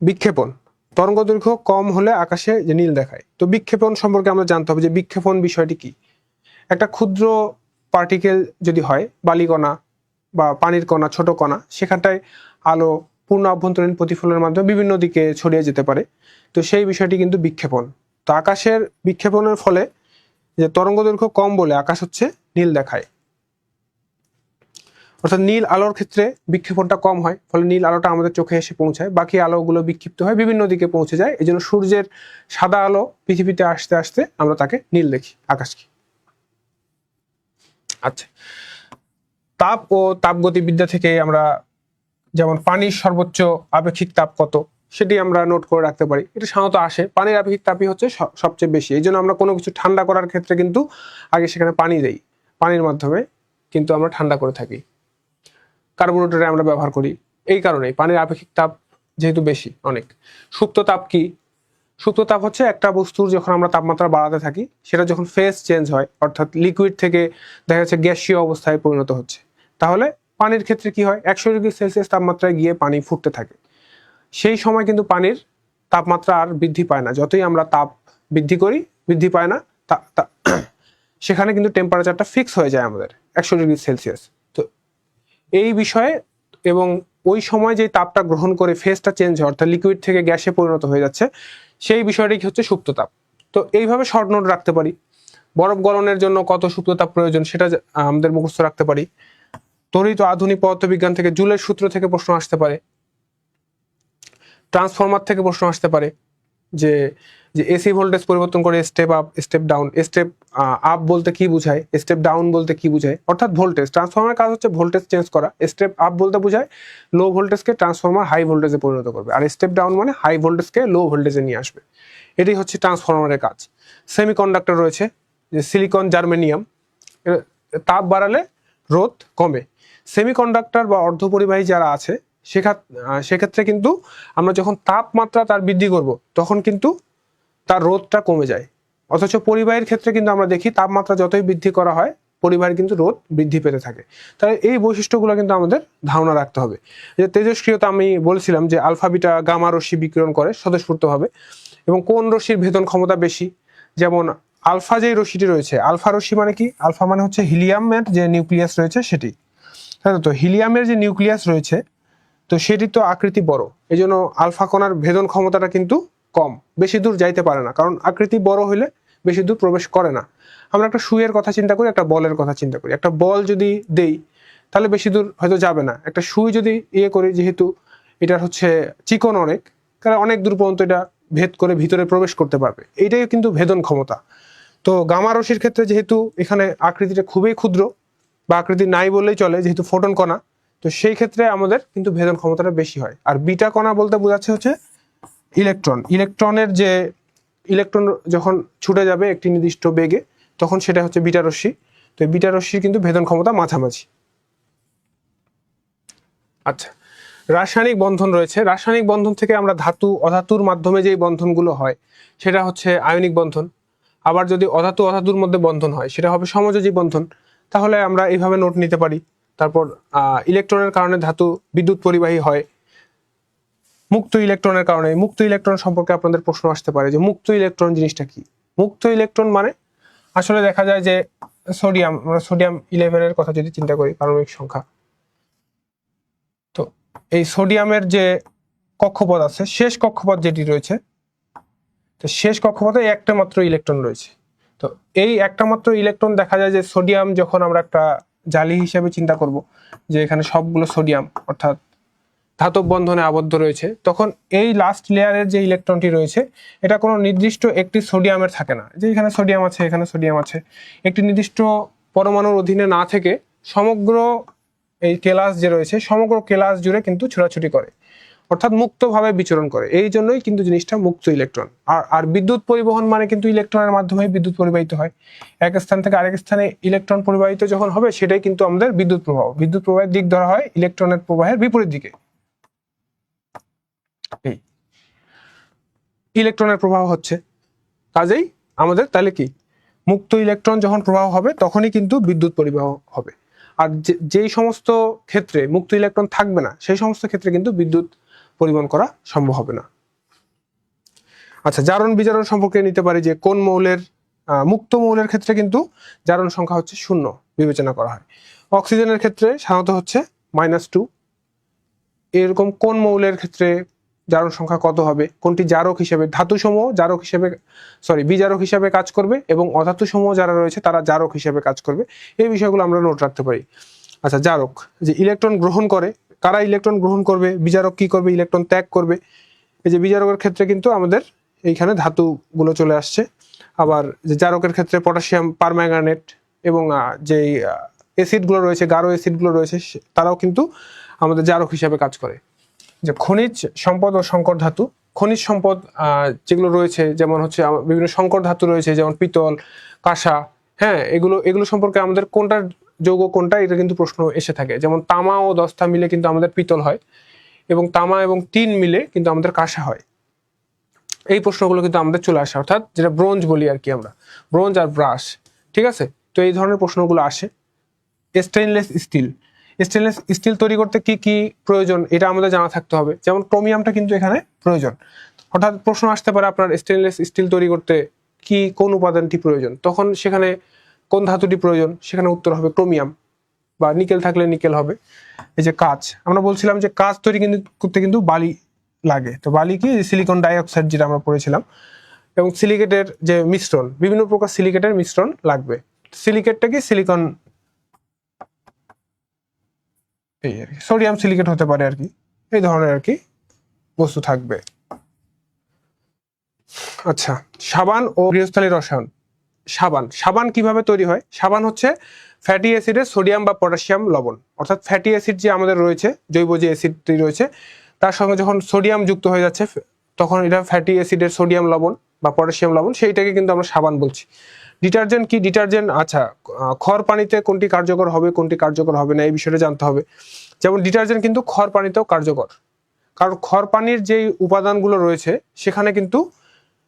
বিক্ষেপণ, তরঙ্গ দৈর্ঘ্য কম হলে আকাশে যে নীল দেখায়। তো বিক্ষেপণ সম্পর্কে আমরা জানতে হবে যে বিক্ষেপণ বিষয়টি কি। একটা ক্ষুদ্র পার্টিকেল যদি হয়, বালিকণা বা পানির কণা, ছোট কণা, সেখানটায় আলো পূর্ণ অভ্যন্তরীণ প্রতিফলনের মাধ্যমে বিভিন্ন দিকে ছড়িয়ে যেতে পারে। তো সেই বিষয়টি কিন্তু বিক্ষেপণ। তো আকাশের বিক্ষেপণের ফলে যে তরঙ্গ দৈর্ঘ্য কম বলে আকাশ হচ্ছে নীল দেখায়, অর্থাৎ নীল আলোর ক্ষেত্রে বিক্ষেপণটা কম হয়, ফলে নীল আলোটা আমাদের চোখে এসে পৌঁছায়, বাকি আলোগুলো বিক্ষিপ্ত হয়, বিভিন্ন দিকে পৌঁছে যায়। এই জন্য সূর্যের সাদা আলো পৃথিবীতে আসতে আসতে আমরা তাকে নীল দেখি, আকাশকে। আচ্ছা, তাপ ও তাপগতিবিদ্যা থেকে আমরা যেমন পানির সর্বোচ্চ আপেক্ষিক তাপ কত সেটি আমরা নোট করে রাখতে পারি। এটা সাধারণত আসে, পানির আপেক্ষিক তাপই হচ্ছে সবচেয়ে বেশি। এই জন্য আমরা কোনো কিছু ঠান্ডা করার ক্ষেত্রে কিন্তু আগে সেখানে পানি দেই, পানির মাধ্যমে কিন্তু আমরা ঠান্ডা করে থাকি। কার্বোরেটরে আমরা ব্যবহার করি এই কারণেই, পানির আপেক্ষিক তাপ যেহেতু বেশি অনেক। সুপ্ত তাপ কি? সুপ্ত তাপ হচ্ছে একটা বস্তুর যখন আমরা তাপমাত্রা বাড়াতে থাকি, সেটা যখন ফেজ চেঞ্জ হয়, অর্থাৎ লিকুইড থেকে দেখা যাচ্ছে গ্যাসীয় অবস্থায় পরিণত হচ্ছে, তাহলে পানির ক্ষেত্রে কি হয়, 100°C তাপমাত্রায় গিয়ে পানি ফুটতে থাকে। সেই সময় কিন্তু পানির তাপমাত্রা আর বৃদ্ধি পায় না, যতই আমরা তাপ বৃদ্ধি করি বৃদ্ধি পায় না, সেখানে কিন্তু টেম্পারেচারটা ফিক্স হয়ে যায় আমাদের 100°C। তো এই বিষয়ে এবং ওই সময় যে তাপটা গ্রহণ করে ফেজটা চেঞ্জ হয়, অর্থাৎ লিকুইড থেকে গ্যাসে পরিণত হয়ে যাচ্ছে, সেই বিষয়টি হচ্ছে সুপ্ত তাপ। তো এইভাবে শর্ট নোট রাখতে পারি। বরফ গলনের জন্য কত সুপ্ত তাপ প্রয়োজন সেটা আমাদের মুখস্থ রাখতে পারি। তড়িৎ ও আধুনিক পদার্থবিজ্ঞান থেকে জুলের সূত্র থেকে প্রশ্ন আসতে পারে। ট্রান্সফরমার থেকে প্রশ্ন আসতে পারে যে এসি ভোল্টেজ পরিবর্তন করে step up step down, step up বলতে কি বোঝায়, স্টেপ ডাউন বলতে কি বোঝায়, অর্থাৎ ভোল্টেজ, ট্রান্সফরমারের কাজ হচ্ছে ভোল্টেজ চেঞ্জ করা। স্টেপ আপ বলতে বোঝায় লো ভোল্টেজকে ট্রান্সফরমার হাই ভোল্টেজে পরিণত করবে, আর স্টেপ ডাউন মানে হাই ভোল্টেজকে লো ভোল্টেজে নিয়ে আসবে। এটাই হচ্ছে ট্রান্সফরমারের কাজ। সেমিকন্ডাক্টর রয়েছে, যে সিলিকন, জার্মেনিয়াম, তাপ বাড়ালে রোধ কমে। সেমিকন্ডাক্টর বা অর্ধপরিবাহী যারা আছে সেক্ষেত্রে কিন্তু আমরা যখন তাপমাত্রা তার বৃদ্ধি করব তখন কিন্তু তার রোধটা কমে যায়। অথচ পরিবাহীর ক্ষেত্রে কিন্তু আমরা দেখি তাপমাত্রা যতই বৃদ্ধি করা হয় পরিবাহীর কিন্তু রোধ বৃদ্ধি পেতে থাকে। তাহলে এই বৈশিষ্ট্যগুলো কিন্তু আমাদের ধারণা রাখতে হবে। যে তেজস্ক্রিয়তা আমি বলছিলাম যে আলফা বিটা গামা রশ্মি বিকিরণ করে স্বতঃস্ফূর্তভাবে, এবং কোন রশ্মির ভেদন ক্ষমতা বেশি। যেমন আলফা যে রশ্মিটি রয়েছে, আলফা রশ্মি মানে কি, আলফা মানে হচ্ছে হিলিয়ামের যে নিউক্লিয়াস রয়েছে সেটি। তো হিলিয়ামের যে নিউক্লিয়াস রয়েছে তো সেটি তো আকৃতি বড়, এই জন্য আলফা কণার ভেদন ক্ষমতাটা কিন্তু কম, বেশি দূর যাইতে পারে না, কারণ আকৃতি বড় হইলে বেশি দূর প্রবেশ করে না। আমরা একটা সুইয়ের কথা চিন্তা করি, একটা বলের কথা চিন্তা করি। একটা বল যদি দেই তাহলে বেশি দূর হয়তো যাবে না। একটা সুই যদি করি, যেহেতু এটার হচ্ছে চিকন অনেক, কারণ অনেক দূর পর্যন্ত এটা ভেদ করে ভিতরে প্রবেশ করতে পারবে, এইটাই কিন্তু ভেদন ক্ষমতা। তো গামা রশ্মির ক্ষেত্রে যেহেতু এখানে আকৃতিটা খুবই ক্ষুদ্র, বা আকৃতি নাই বললেই চলে, যেহেতু ফোটন কণা, তো সেই ক্ষেত্রে আমাদের কিন্তু ভেদন ক্ষমতাটা বেশি হয়। আর বিটা কণা বলতে বোঝাচ্ছে হচ্ছে ইলেকট্রন। ইলেকট্রনের যে ইলেকট্রন যখন ছুটে যাবে একটি নির্দিষ্ট বেগে, তখন সেটা হচ্ছে বিটা রশ্মি। তো বিটা রশ্মির কিন্তু ভেদন ক্ষমতা মাঝামাঝি। আচ্ছা, রাসায়নিক বন্ধন রয়েছে। রাসায়নিক বন্ধন থেকে আমরা ধাতু অধাতুর মাধ্যমে যেই বন্ধনগুলো হয় সেটা হচ্ছে আয়নিক বন্ধন। আবার যদি অধাতু অধাতুর মধ্যে বন্ধন হয় সেটা হবে সমযোজী বন্ধন। তাহলে আমরা এইভাবে নোট নিতে পারি। তারপর ইলেকট্রনের কারণে ধাতু বিদ্যুৎ পরিবাহী হয়। মুক্ত ইলেকট্রনের কারণে, মুক্ত ইলেকট্রন সম্পর্কে আপনাদের প্রশ্ন আসতে পারে যে মুক্ত ইলেকট্রন জিনিসটা কি। মুক্ত ইলেকট্রন মানে আসলে দেখা যায় যে সোডিয়াম, আমরা সোডিয়াম 11 এর কথা যদি চিন্তা করি, পারমাণবিক সংখ্যা, তো এই সোডিয়ামের যে কক্ষপথ আছে, শেষ কক্ষপথ যেটি রয়েছে, তো শেষ কক্ষপথে একটা মাত্র ইলেকট্রন রয়েছে। তো এই একটা মাত্র ইলেকট্রন দেখা যায় যে সোডিয়াম, যখন আমরা একটা জালি হিসেবে চিন্তা করব যে এখানে সবগুলো সোডিয়াম অর্থাৎ ধাতব বন্ধনে আবদ্ধ রয়েছে, তখন এই লাস্ট লেয়ারের যে ইলেকট্রনটি রয়েছে এটা কোনো নির্দিষ্ট একটি সোডিয়ামের থাকে না, যে এখানে সোডিয়াম আছে এখানে সোডিয়াম আছে, একটি নির্দিষ্ট পরমাণুর অধীনে না থেকে সমগ্র এই কেলাস যে রয়েছে সমগ্র কেলাস জুড়ে কিন্তু ছোটাছুটি করে, অর্থাৎ মুক্তভাবে বিচরণ করে। এই জন্যই কিন্তু জিনিসটা মুক্ত ইলেকট্রন। আর বিদ্যুৎ পরিবহন মানে কিন্তু ইলেকট্রনের মাধ্যমে বিদ্যুৎ পরিবাহিত হয়। এক স্থান থেকে আরেক স্থানে ইলেকট্রন পরিবাহিত যখন হবে সেটাই কিন্তু আমাদের বিদ্যুৎ প্রবাহ। বিদ্যুৎ প্রবাহের দিক ধরা হয় ইলেকট্রনের প্রবাহের বিপরীত দিকে। এই ইলেকট্রনের প্রবাহ হচ্ছে, কাজেই আমাদের তাহলে কি মুক্ত ইলেকট্রন যখন প্রবাহ হবে তখনই কিন্তু বিদ্যুৎ পরিবাহ হবে। আর যেই সমস্ত ক্ষেত্রে মুক্ত ইলেকট্রন থাকবে না সেই সমস্ত ক্ষেত্রে কিন্তু বিদ্যুৎ পরিবহন করা সম্ভব হবে না। আচ্ছা, জারণ বিজারণ সম্পর্কে নিতে পারি যে কোন মৌলের মুক্ত মৌলের ক্ষেত্রে কিন্তু জারণ সংখ্যা হচ্ছে 0 বিবেচনা করা হয়। অক্সিজেনের ক্ষেত্রে সাধারণত হচ্ছে -2। এরকম কোন মৌলের ক্ষেত্রে জারণ সংখ্যা কত হবে, কোনটি জারক হিসেবে, ধাতুসমূহ জারক হিসেবে বিজারক হিসেবে কাজ করবে এবং অধাতুসমূহ যারা রয়েছে তারা জারক হিসেবে কাজ করবে, এই বিষয়গুলো আমরা নোট রাখতে পারি। আচ্ছা, জারক যে ইলেকট্রন গ্রহণ করে, কারা ইলেকট্রন গ্রহণ করবে, বিজারক কি করবে, ইলেকট্রন ত্যাগ করবে। এই যে বিজারকের ক্ষেত্রে কিন্তু আমাদের এইখানে ধাতুগুলো চলে আসছে। আবার যে জারকের ক্ষেত্রে পটাশিয়াম পারম্যাঙ্গানেট এবং যেই অ্যাসিডগুলো রয়েছে, গাঢ় অ্যাসিডগুলো রয়েছে, তারাও কিন্তু আমাদের জারক হিসেবে কাজ করে। যে খনিজ সম্পদ ও সংকর ধাতু, খনিজ সম্পদ যেগুলো রয়েছে যেমন হচ্ছে বিভিন্ন সংকর ধাতু রয়েছে যেমন পিতল, কাঁসা, হ্যাঁ, এগুলো সম্পর্কে আমাদের কোনটার যৌগ কোনটা এটা কিন্তু প্রশ্ন এসে থাকে। যেমন তামা ও দস্তা মিলে কিন্তু আমাদের পিতল হয় এবং তামা এবং টিন মিলে কিন্তু আমাদের কাঁসা হয়। এই প্রশ্নগুলো কিন্তু আমাদের চলে আসে, অর্থাৎ যেটা ব্রোঞ্জ বলি আর কি আমরা, ব্রোঞ্জ আর ব্রাশ, ঠিক আছে। তো এই ধরনের প্রশ্নগুলো আসে। স্টেইনলেস স্টিল তৈরি করতে কি কি প্রয়োজন এটা আমাদের জানা থাকতে হবে। যেমন ক্রোমিয়ামটা কিন্তু এখানে প্রয়োজন। হঠাৎ প্রশ্ন আসতে পারে আপনার স্টেইনলেস স্টিল তৈরি করতে কোন উপাদানটি প্রয়োজন, তখন সেখানে কোন ধাতুটি প্রয়োজন, সেখানে উত্তর হবে ক্রোমিয়াম, বা নিকেল থাকলে নিকেল হবে। এই যে কাঁচ, আমরা বলছিলাম যে কাঁচ তৈরি করতে কিন্তু বালি লাগে। তো বালি কি, সিলিকন ডাইঅক্সাইড যেটা আমরা পড়েছিলাম, এবং সিলিকেটের যে মিশ্রণ, বিভিন্ন প্রকার সিলিকেটের মিশ্রণ লাগবে। সিলিকেটটা কি, সিলিকন, এই আর কি সোডিয়াম সিলিকেট হতে পারে আর কি, এই ধরনের আর কি বস্তু থাকবে। আচ্ছা, সাবান ও গৃহস্থালী রসায়ন। সাবান কিভাবে তৈরি হয়? সাবান হচ্ছে ফ্যাটি অ্যাসিডের সোডিয়াম বা পটাশিয়াম লবণ, অর্থাৎ ফ্যাটি অ্যাসিড যে আমাদের রয়েছে, জৈব যে অ্যাসিডটি রয়েছে, তার সঙ্গে যখন সোডিয়াম যুক্ত হয়ে যাচ্ছে তখন এটা ফ্যাটি অ্যাসিডের সোডিয়াম লবণ বা পটাশিয়াম লবণ, সেইটাকে কিন্তু আমরা সাবান বলছি। ডিটারজেন্ট কি, ডিটারজেন্ট আচ্ছা খড় পানিতে কোনটি কার্যকর হবে কোনটি কার্যকর হবে না এই বিষয়টা জানতে হবে। যেমন ডিটারজেন্ট কিন্তু খড় পানিতেও কার্যকর, কারণ খড় পানির যে উপাদানগুলো রয়েছে সেখানে কিন্তু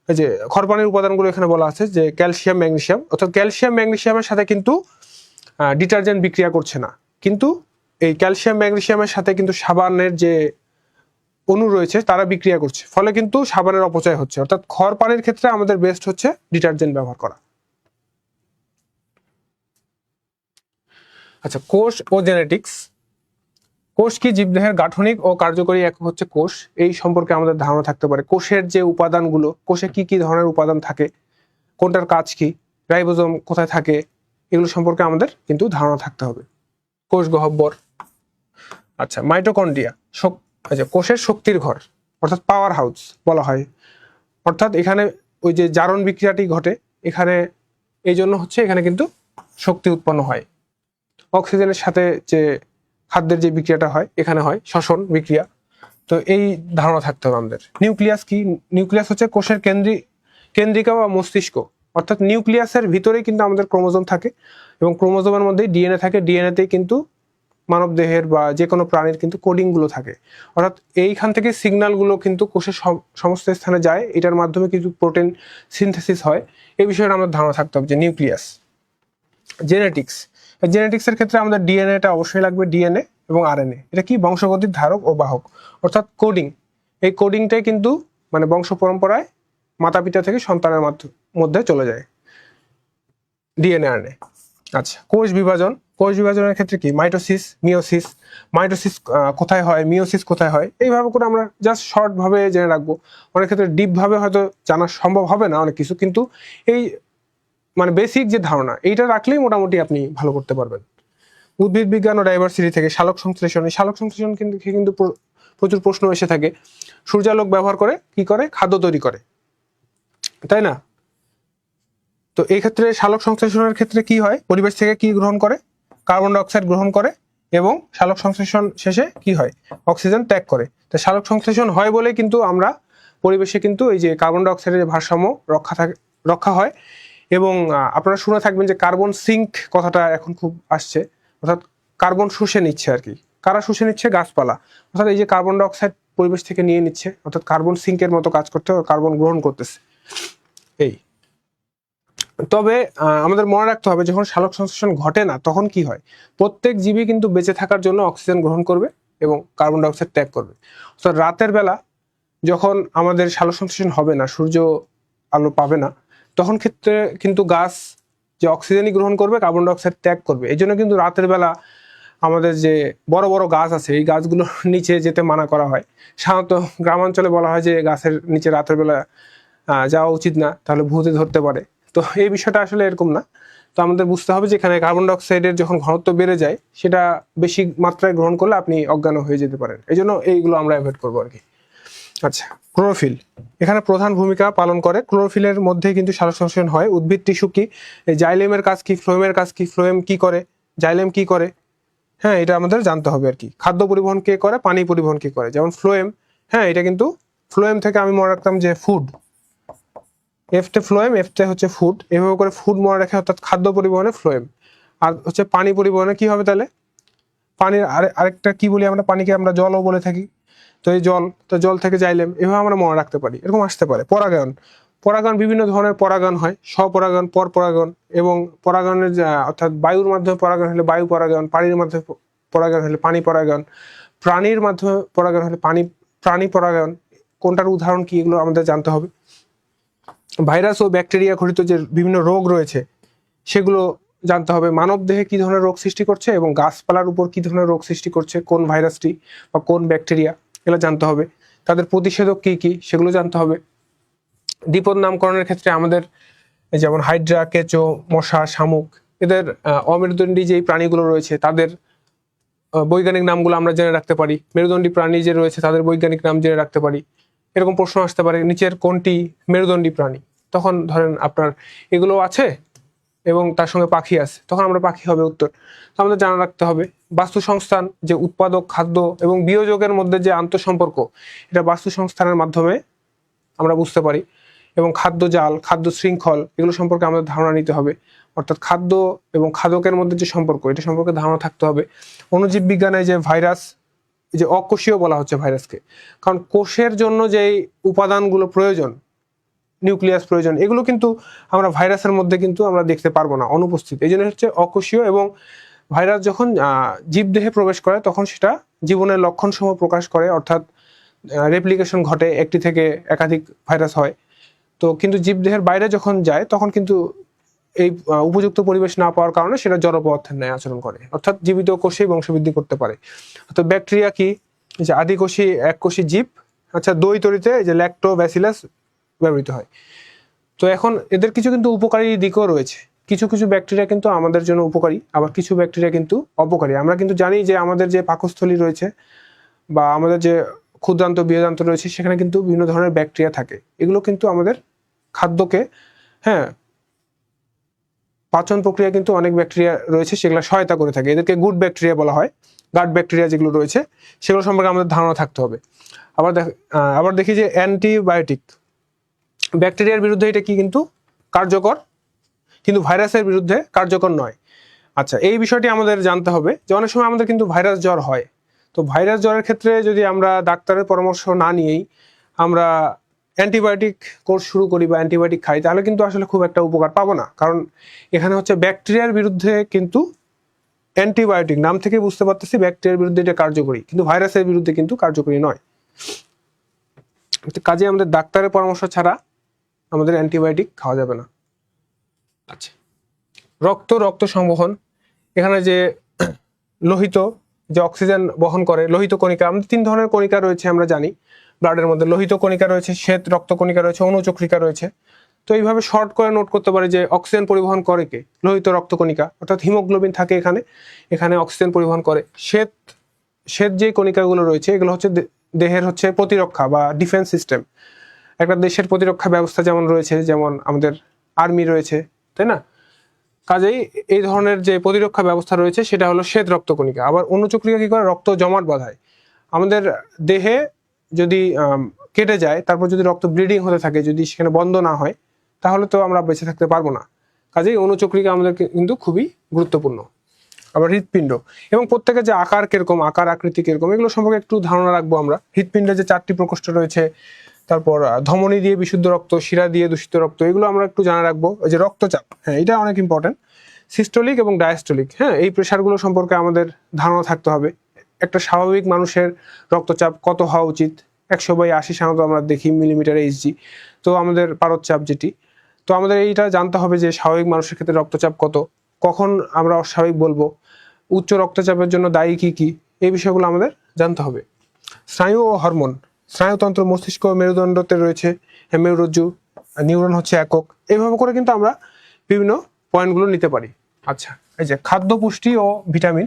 এই যে খড় পানির উপাদানগুলো এখানে বলা আছে যে ক্যালসিয়াম ম্যাগনেসিয়াম, অর্থাৎ ক্যালসিয়াম ম্যাগনেসিয়ামের সাথে কিন্তু ডিটারজেন্ট বিক্রিয়া করছে না, কিন্তু এই ক্যালসিয়াম ম্যাগনেসিয়ামের সাথে কিন্তু সাবানের যে অণু রয়েছে তারা বিক্রিয়া করছে, ফলে কিন্তু সাবানের অপচয় হচ্ছে। অর্থাৎ খড় পানির ক্ষেত্রে আমাদের বেস্ট হচ্ছে ডিটারজেন্ট ব্যবহার করা। আচ্ছা, কোষ ও জেনেটিক্স। কোষ কি, জীবদেহের গাঠনিক ও কার্যকরী একক হচ্ছে কোষ, এই সম্পর্কে আমাদের ধারণা থাকতে পারে। কোষের যে উপাদানগুলো, কোষে কি কি ধরনের উপাদান থাকে, কোনটার কাজ কি, রাইবোজোম কোথায় থাকে, এগুলো সম্পর্কে আমাদের কিন্তু ধারণা থাকতে হবে। কোষ গহ্বর। আচ্ছা, মাইটোকন্ড্রিয়া, আচ্ছা কোষের শক্তির ঘর অর্থাৎ পাওয়ার হাউস বলা হয়। অর্থাৎ এখানে ওই যে জারণ বিক্রিয়াটি ঘটে এখানে, এই জন্য হচ্ছে এখানে কিন্তু শক্তি উৎপন্ন হয়। অক্সিজেনের সাথে যে খাদ্যের যে বিক্রিয়াটা হয় এখানে হয় শ্বসন বিক্রিয়া। তো এই ধারণা থাকতে হবে আমাদের। নিউক্লিয়াস কি, নিউক্লিয়াস হচ্ছে কোষের কেন্দ্রিকা বা মস্তিষ্ক, অর্থাৎ নিউক্লিয়াসের ভিতরেই কিন্তু আমাদের ক্রোমোজোম থাকে এবং ক্রোমোজোমের মধ্যেই ডিএনএ থাকে, ডিএনএতেই কিন্তু মানব দেহের বা যে কোনো প্রাণীর কিন্তু কোডিং গুলো থাকে। অর্থাৎ এইখান থেকে সিগন্যাল গুলো কিন্তু কোষের সমস্ত স্থানে যায়, এটার মাধ্যমে কিছু প্রোটিন সিনথেসিস হয়। এই বিষয়টা আমাদের ধারণা থাকতে হবে যে নিউক্লিয়াস। জেনেটিক্সের ক্ষেত্রে আমাদের ডিএনএটা অবশ্যই লাগবে, ডিএনএ এবং আরএনএ, এটা কি বংশগতির ধারক ও বাহক, অর্থাৎ কোডিং। এই কোডিংটাই কিন্তু মানে বংশ পরম্পরায় মাতা পিতা থেকে সন্তানের মধ্যে চলে যায়, ডিএনএ আরএনএ। আচ্ছা, কোষ বিভাজনের ক্ষেত্রে কি, মাইটোসিস, মিওসিস। মাইটোসিস কোথায় হয়, মিওসিস কোথায় হয়, এইভাবে করে আমরা জাস্ট শর্ট ভাবে জেনে রাখবো। অনেক ক্ষেত্রে ডিপ ভাবে হয়তো জানা সম্ভব হবে না অনেক কিছু, কিন্তু এই মানে বেসিক যে ধারণা এইটা রাখলেই মোটামুটি আপনি ভালো করতে পারবেন। উদ্ভিদ বিজ্ঞান ও ডাইভার্সিটি থেকে সালোক সংশ্লেষণ। এই সালোক সংশ্লেষণ কিন্তু প্রচুর প্রশ্ন এসে থাকে। সূর্যালোক ব্যবহার করে কি করে, খাদ্য তৈরি করে, তাই না? তো এই ক্ষেত্রে সালোক সংশ্লেষণের ক্ষেত্রে কি হয়, পরিবেশ থেকে কি গ্রহণ করে, কার্বন ডাই অক্সাইড গ্রহণ করে এবং সালোক সংশ্লেষণ শেষে কি হয়, অক্সিজেন ত্যাগ করে। তো সালোক সংশ্লেষণ হয় বলে কিন্তু আমরা পরিবেশে কিন্তু এই যে কার্বন ডাই অক্সাইডের যে ভারসাম্য রক্ষা হয়। এবং আপনারা শুনে থাকবেন যে কার্বন সিঙ্ক কথাটা এখন খুব আসছে, অর্থাৎ কার্বন শুষে নিচ্ছে আর কি। কারা শুষে নিচ্ছে? গাছপালা। অর্থাৎ এই যে কার্বন ডাই অক্সাইড পরিবেশ থেকে নিয়ে নিচ্ছে, অর্থাৎ কার্বন সিঙ্কের মতো কাজ করতে কার্বন গ্রহণ করতেছে। এই তবে আমাদের মনে রাখতে হবে যখন সালোক সংশ্লেষণ ঘটে না তখন কি হয়, প্রত্যেক জীবী কিন্তু বেঁচে থাকার জন্য অক্সিজেন গ্রহণ করবে এবং কার্বন ডাই অক্সাইড ত্যাগ করবে। অর্থাৎ রাতের বেলা যখন আমাদের সালোক সংশ্লেষণ হবে না, সূর্য আলো পাবে না, তখন ক্ষেত্রে কিন্তু গাছ যে অক্সিজেনই গ্রহণ করবে, কার্বন ডাই অক্সাইড ত্যাগ করবে। এই জন্য কিন্তু রাতের বেলা আমাদের যে বড় বড় গাছ আছে এই গাছগুলোর নিচে যেতে মানা করা হয়। সাধারণত গ্রামাঞ্চলে বলা হয় যে গাছের নিচে রাতের বেলা যাওয়া উচিত না, তাহলে ভূতে ধরতে পারে। তো এই বিষয়টা আসলে এরকম না। তো আমাদের বুঝতে হবে যে এখানে কার্বন ডাই অক্সাইডের যখন ঘনত্ব বেড়ে যায়, সেটা বেশি মাত্রায় গ্রহণ করলে আপনি অজ্ঞান হয়ে যেতে পারেন। এই জন্য এইগুলো আমরা অ্যাভয়েড করবো আর কি। আচ্ছা, ক্লোরোফিল এখানে প্রধান ভূমিকা পালন করে। ক্লোরোফিলের মধ্যে কিন্তু সালোক সংশ্লেষণ হয়। উদ্ভিদ টিস্যু কি, এই জাইলেমের কাজ কি, ফ্লোয়েমের কাজ কি, ফ্লোয়েম কি করে, জাইলেম কি করে, হ্যাঁ এটা আমাদের জানতে হবে আর কি। খাদ্য পরিবহন কে করে, পানি পরিবহন কে করে, যেমন ফ্লোয়েম। হ্যাঁ এটা কিন্তু ফ্লোয়েম থেকে আমি মনে রাখতাম যে ফুড, এফতে ফ্লোয়েম, এফতে হচ্ছে ফুড, এভাবে করে ফুড মনে রাখে, অর্থাৎ খাদ্য পরিবহনে ফ্লোয়েম। আর হচ্ছে পানি পরিবহনে কি হবে তাহলে, পানির আরেকটা কি বলি আমরা, পানিকে আমরা জলও বলে থাকি। তো এই জল, তো জল থেকে জাইলেম, এভাবে আমরা মনে রাখতে পারি। এরকম আসতে পারে। পরাগায়ন, পরাগায়ন বিভিন্ন ধরনের পরাগায়ন হয়, স্বপরাগায়ন, পরপরাগায়ন। এবং পরাগায়নের অর্থাৎ বায়ুর মাধ্যমে পরাগায়ন হলে বায়ু পরাগায়ন, পানির মাধ্যমে পরাগায়ন হলে পানি পরাগায়ন, প্রাণীর মাধ্যমে পরাগায়ন হলে প্রাণী পরাগায়ন। কোনটার উদাহরণ কি, এগুলো আমাদের জানতে হবে। ভাইরাস ও ব্যাকটেরিয়া ঘটিত যে বিভিন্ন রোগ রয়েছে সেগুলো জানতে হবে। মানব দেহে কি ধরনের রোগ সৃষ্টি করছে এবং গাছপালার উপর কি ধরনের রোগ সৃষ্টি করছে, কোন ভাইরাসটি বা কোন ব্যাকটেরিয়া, এগুলো জানতে হবে। তাদের প্রতিষেধক কি কি সেগুলো জানতে হবে। দ্বিপদ নামকরণের ক্ষেত্রে আমাদের যেমন হাইড্রা, কেঁচো, মশা, শামুক, এদের অমেরুদণ্ডী যেই প্রাণীগুলো রয়েছে তাদের বৈজ্ঞানিক নামগুলো আমরা জেনে রাখতে পারি। মেরুদণ্ডী প্রাণী যে রয়েছে তাদের বৈজ্ঞানিক নাম জেনে রাখতে পারি। এরকম প্রশ্ন আসতে পারে, নিচের কোনটি মেরুদণ্ডী প্রাণী? তখন ধরেন আপনার এগুলো আছে এবং তার সঙ্গে পাখি আছে, তখন আমরা পাখি হবে উত্তর। তো আমাদের জানা রাখতে হবে বাস্তু সংস্থান, যে উৎপাদক, খাদ্য এবং বিয়োজকের মধ্যে যে আন্তঃসম্পর্ক, এটা বাস্তু সংস্থানের মাধ্যমে আমরা বুঝতে পারি। এবং খাদ্য জাল, খাদ্য শৃঙ্খল, এগুলো সম্পর্কে আমাদের ধারণা নিতে হবে। অর্থাৎ খাদ্য এবং খাদকের মধ্যে যে সম্পর্ক, এটা সম্পর্কে ধারণা থাকতে হবে। অণুজীব বিজ্ঞানে যে ভাইরাস, যে অকোষীয় বলা হচ্ছে ভাইরাসকে, কারণ কোষের জন্য যে উপাদানগুলো প্রয়োজন, নিউক্লিয়াস প্রয়োজন, এগুলো কিন্তু আমরা ভাইরাসের মধ্যে কিন্তু আমরা দেখতে পারবো না, অনুপস্থিত। এই জন্য হচ্ছে অকোষীয়। এবং ভাইরাস যখন জীবদেহে প্রবেশ করে তখন সেটা জীবনের লক্ষণসমূহ প্রকাশ করে, অর্থাৎ রেপ্লিকেশন ঘটে, একটি থেকে একাধিক ভাইরাস হয়। তো কিন্তু জীবদেহের বাইরে যখন যায় তখন কিন্তু এই উপযুক্ত পরিবেশ না পাওয়ার কারণে সেটা জড় পদার্থের ন্যায় আচরণ করে, অর্থাৎ জীবিত কোষেই বংশবৃদ্ধি করতে পারে। তো ব্যাকটেরিয়া কি, যে আদিকোষী এককোষী জীব। আচ্ছা, দই তৈরিতে যে ল্যাক্টোব্যাসিলাস ব্যবহৃত হয়। তো এখন এদের কিছু কিন্তু উপকারী দিকও রয়েছে। কিছু কিছু ব্যাকটেরিয়া কিন্তু আমাদের জন্য উপকারী, আবার কিছু ব্যাকটেরিয়া কিন্তু অপকারী। আমরা কিন্তু জানি যে আমাদের যে পাকস্থলী রয়েছে বা আমাদের যে ক্ষুদ্রান্ত বৃহদান্ত রয়েছে সেখানে কিন্তু বিভিন্ন ধরনের ব্যাকটেরিয়া থাকে। এগুলো কিন্তু আমাদের খাদ্যকে, হ্যাঁ, পাচন প্রক্রিয়া কিন্তু অনেক ব্যাকটেরিয়া রয়েছে সেগুলো সহায়তা করে থাকে। এদেরকে গুড ব্যাকটেরিয়া বলা হয়। গাট ব্যাকটেরিয়া যেগুলো রয়েছে সেগুলো সম্পর্কে আমাদের ধারণা থাকতে হবে। আবার দেখি যে অ্যান্টিবায়োটিক, ব্যাকটেরিয়ার বিরুদ্ধে এটা কি কিন্তু কার্যকর, কিন্তু ভাইরাসের বিরুদ্ধে কার্যকর নয়। আচ্ছা, এই বিষয়টি আমাদের জানতে হবে যে অনেক সময় আমাদের কিন্তু ভাইরাস জ্বর হয়। তো ভাইরাস জ্বরের ক্ষেত্রে যদি আমরা ডাক্তারের পরামর্শ না নিয়েই আমরা অ্যান্টিবায়োটিক কোর্স শুরু করি বা অ্যান্টিবায়োটিক খাই, তাহলে কিন্তু আসলে খুব একটা উপকার পাবো না। কারণ এখানে হচ্ছে ব্যাকটেরিয়ার বিরুদ্ধে কিন্তু অ্যান্টিবায়োটিক, নাম থেকে বুঝতে পারতেছি ব্যাকটেরিয়ার বিরুদ্ধে এটা কার্যকরী, কিন্তু ভাইরাসের বিরুদ্ধে কিন্তু কার্যকরী নয়। কাজে আমাদের ডাক্তারের পরামর্শ ছাড়া আমাদের অ্যান্টিবায়োটিক খাওয়া যাবে না। আচ্ছা, রক্ত সংবহন, এখানে যে লোহিত যে অক্সিজেন বহন করে, লোহিত কণিকা, আমাদের 3 ধরনের কণিকা রয়েছে আমরা জানি ব্লাডের মধ্যে। লোহিত কণিকা রয়েছে, শ্বেত রক্ত কণিকা রয়েছে, অনুচক্রিকা রয়েছে। তো এইভাবে শর্ট করে নোট করতে পারি যে অক্সিজেন পরিবহন করে কে, লোহিত রক্ত কণিকা, অর্থাৎ হিমোগ্লোবিন থাকে এখানে অক্সিজেন পরিবহন করে। শ্বেত যে কণিকাগুলো রয়েছে এগুলো হচ্ছে দেহের হচ্ছে প্রতিরক্ষা বা ডিফেন্স সিস্টেম। একটা দেশের প্রতিরক্ষা ব্যবস্থা যেমন রয়েছে, যেমন আমাদের আর্মি রয়েছে, তাই না? কাজেই এই ধরনের যে প্রতিরক্ষা ব্যবস্থা রয়েছে সেটা হলো শ্বেত রক্তকণিকা। আবার অনুচক্রিকা কি করে, রক্ত জমাট বাঁধায়। আমাদের দেহে যদি কেটে যায়, তারপর যদি রক্ত ব্লিডিং হতে থাকে, যদি সেখানে বন্ধ না হয়, তাহলে তো আমরা বেঁচে থাকতে পারবো না। কাজেই অনুচক্রিকা আমাদের কিন্তু খুবই গুরুত্বপূর্ণ। আবার হৃৎপিণ্ড এবং প্রত্যেকের যে আকার কিরকম, আকার আকৃতি কিরকম, এগুলো সম্পর্কে একটু ধারণা রাখবো আমরা। হৃৎপিণ্ডে যে 4টি প্রকোষ্ঠ রয়েছে, তারপর ধমনী দিয়ে বিশুদ্ধ রক্ত, শিরা দিয়ে দূষিত রক্ত, এগুলো আমরা একটু জানা রাখবো। এই যে রক্তচাপ, হ্যাঁ এটা অনেক ইম্পর্টেন্ট। সিস্টোলিক এবং ডায়াস্টোলিক, হ্যাঁ এই প্রেশারগুলো সম্পর্কে আমাদের ধারণা থাকতে হবে। একটা স্বাভাবিক মানুষের রক্তচাপ কত হওয়া উচিত, 100/80 সাধারণত আমরা দেখি মিলিমিটার এইচজি। তো আমাদের পারদচাপ যেটি, তো আমাদের এইটা জানতে হবে যে স্বাভাবিক মানুষের ক্ষেত্রে রক্তচাপ কত, কখন আমরা অস্বাভাবিক বলবো, উচ্চ রক্তচাপের জন্য দায়ী কি কি, এই বিষয়গুলো আমাদের জানতে হবে। স্নায়ু ও হরমোন, স্নায়ুতন্ত্র মস্তিষ্ক মেরুদণ্ডতে রয়েছে, মেরুরজ্জু, নিউরন হচ্ছে একক। এইভাবে করে কিন্তু আমরা বিভিন্ন পয়েন্টগুলো নিতে পারি। আচ্ছা, এই যে খাদ্য, পুষ্টি ও ভিটামিন,